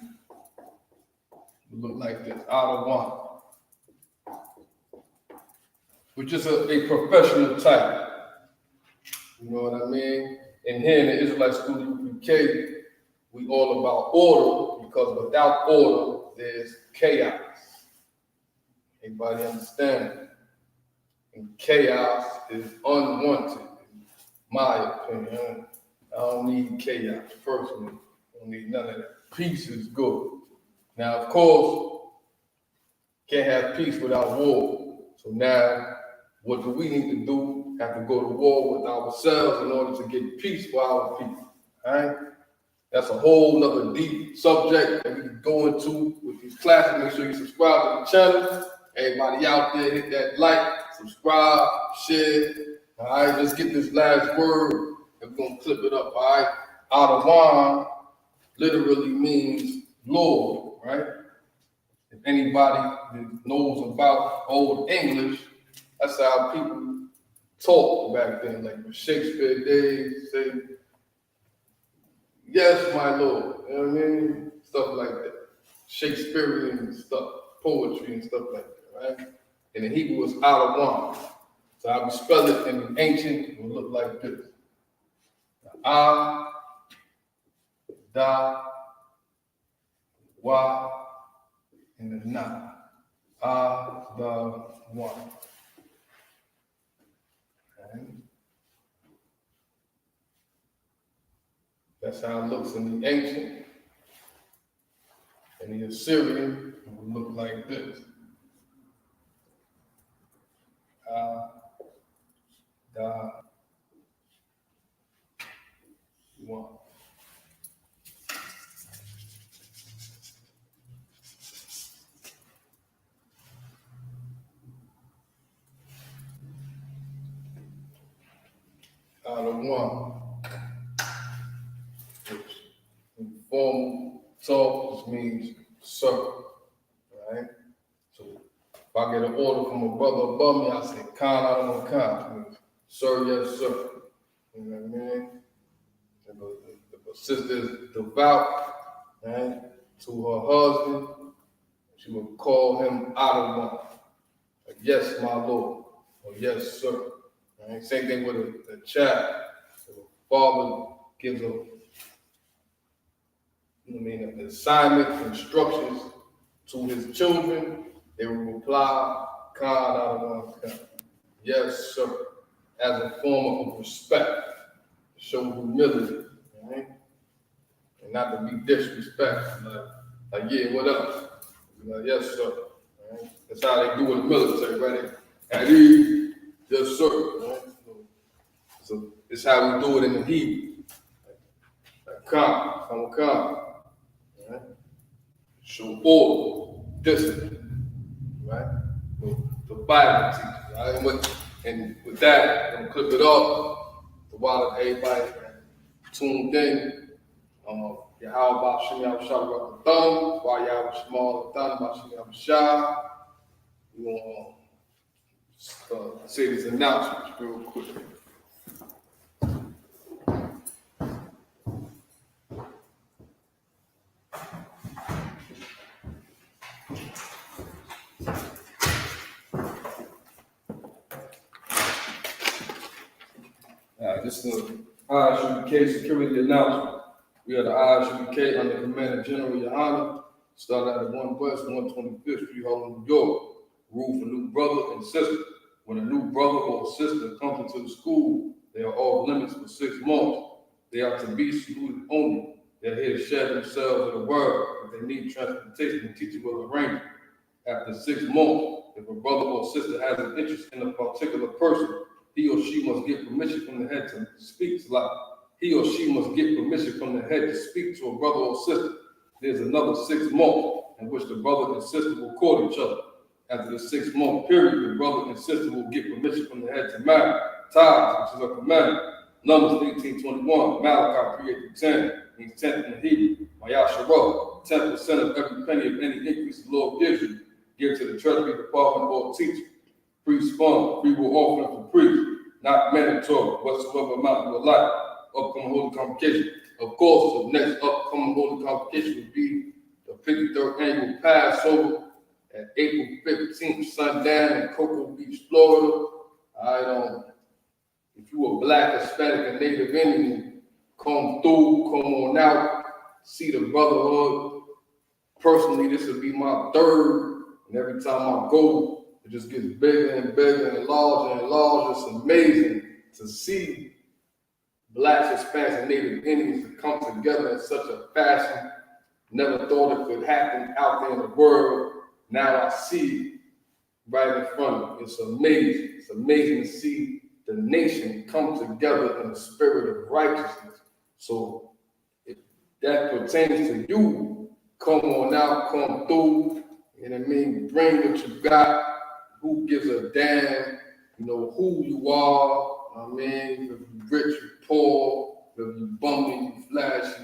would look like this, out of one. Which is a professional type. You know what I mean? And here in the Israelite School UPK, we all about order, because without order, there's chaos. Everybody understand? And chaos is unwanted, in my opinion. I don't need chaos, personally. I don't need none of that. Peace is good. Now, of course, can't have peace without war. So now, what do we need to do? Have to go to war with ourselves in order to get peace for our people. All right? That's a whole nother deep subject that we can go into with these classes. Make sure you subscribe to the channel. Everybody out there, hit that like, subscribe, share. All right, let's get this last word and we're going to clip it up. All right? Adawan literally means Lord, right? If anybody that knows about Old English, that's how people talk back then. Like when Shakespeare days, say, yes, my Lord. You know what I mean? Stuff like that. Shakespearean stuff, poetry and stuff like that, right? And in Hebrew, it's out of one. So I will spell it in the ancient, it will look like this. The A, Da, Wa, and the Na. A, Da, Wa. And that's how it looks in the ancient. And the Assyrian, it will look like this. A, Da, Wa. Out of one, which in formal talk just means sir, right? So if I get an order from a brother above me, I say Khan out of one Khan, means sir, yes, sir. You know what I mean? If a sister is devout, right, to her husband, she will call him out of one. Like, yes, my Lord, or yes, sir. Right? Same thing with a child. If a father gives a, an assignment, instructions to his children, they will reply, Khan out of one Khan. Yes, sir. As a form of respect, show humility, right? And not to be disrespectful. Like yeah, what up? Like, yes, sir. Right? That's how they do in the military, right? At ease, yes, sir. Right? So it's how we do it in the Hebrew. Come, right? Show order, discipline, right? The Bible teaches, right? And with that, I'm gonna clip it off. While everybody tuned in, Yahweh Shem Yahweh Thumb, while Yahweh Shema Thumb, Shem Yahweh. We're gonna say these announcements real quick. This is the Isupk security announcement. We are the Isupk under Commander General Yohana. Started at 1 West, 125th Street, Harlem, New York. Rule for new brother and sister. When a new brother or sister comes into the school, they are off limits for 6 months. They are to be saluted only. They are here to share themselves with the word. If they need transportation, the teacher will arrange it. After 6 months, if a brother or sister has an interest in a particular person, he or she must get permission from the head to speak to life. He or she must get permission from the head to speak to a brother or sister. There's another 6 months in which the brother and sister will court each other. After the 6 month period, the brother and sister will get permission from the head to marry. Tithes, which is a commandment. Numbers 18:21, Malachi 3:8-10, means 10th in the Hebrew. Mayasharah, 10% of every penny of any increase the Lord gives you, give to the treasury department or teacher. Priest fund, free will offering for priests, not mandatory, whatsoever amount you would like. Upcoming Holy Convocation. Of course, the next upcoming Holy Convocation will be the 53rd annual Passover at April 15th, sundown in Cocoa Beach, Florida. If you are Black, Hispanic, and Native Indian, come through, come on out, see the brotherhood. Personally, this will be my 3rd, and every time I go, it just gets bigger and bigger and larger and larger. It's amazing to see Blacks, Hispanics, and Native Indians to come together in such a fashion. Never thought it could happen out there in the world. Now I see it right in front of me. It's amazing. It's amazing to see the nation come together in the spirit of righteousness. So if that pertains to you, come on out, come through. You know what I mean? Bring what you got. Who gives a damn, who you are. I mean, if you rich, you poor, if you bumpy, you flashy,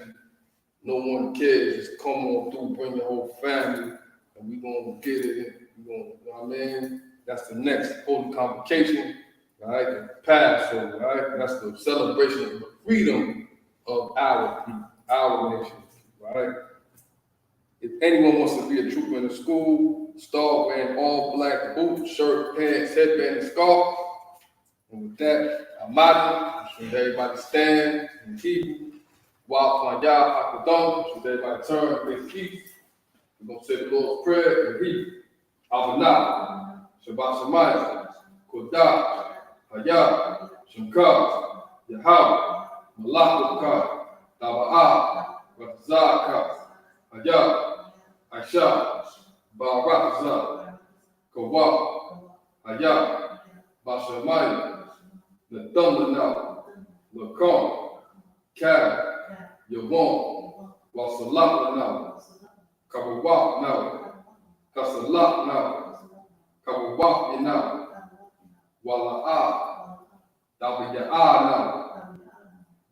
no one cares. Just come on through, bring your whole family, and we gonna get it. You know what I mean? That's the next Holy Convocation, right? The Passover, right? That's the celebration of the freedom of our people, our nation, right? If anyone wants to be a trooper in the school, start wearing all black boots, shirt, pants, headband, and scarf. And with that, I'm out. Should everybody stand and keep. Walk my y'all, Hakadon. Should everybody turn and keep. We're going to say the Lord's Prayer and read. Avanah, Shabbat Shemayim, Qadash, Hayah, Shemkah, Yahweh, Malach Taba'ah, Ratzaka, Hayah, Aisha, Barakazah, Kawah, Hayah, Bashamayim, Nathumana, Lakom, Kad, Yavon, Wasalat now, Kabawak now, Kasalat now, Kabawak now, Wala'ah, Dabiya'ah now,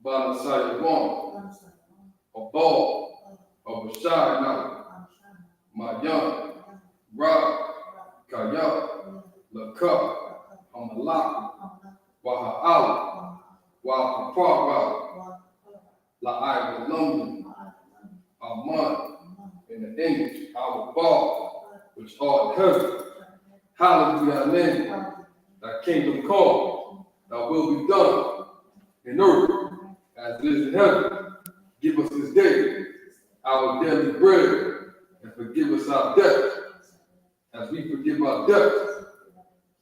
Banasayavon, Abal, Abashai now, Mayan, Rab, Kaya, Lakah, Amalak, Waha'al, Wahapara, La'ai London, Aman, in the English, our God, which art in heaven, hallowed be thy name, thy kingdom come, thy will be done in earth as it is in heaven. Give us this day our daily bread, and forgive us our debts, as we forgive our debtors,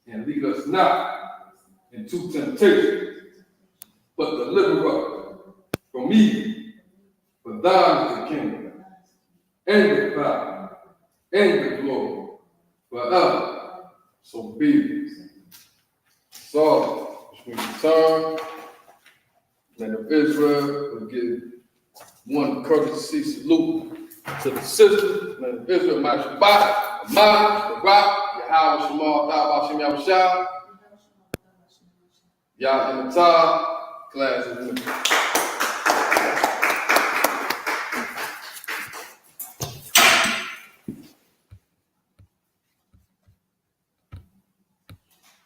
and lead us not into temptation, but deliver us from evil. For thine is the kingdom, and the power, and the glory, forever. So be it. So, which we return, land of Israel will give one courtesy salute to the sisters, land of Israel, my Shabbat, Amah, Barak, Yahweh Shemal, Thou Bashem Yahushua, Yah in the Tah, class is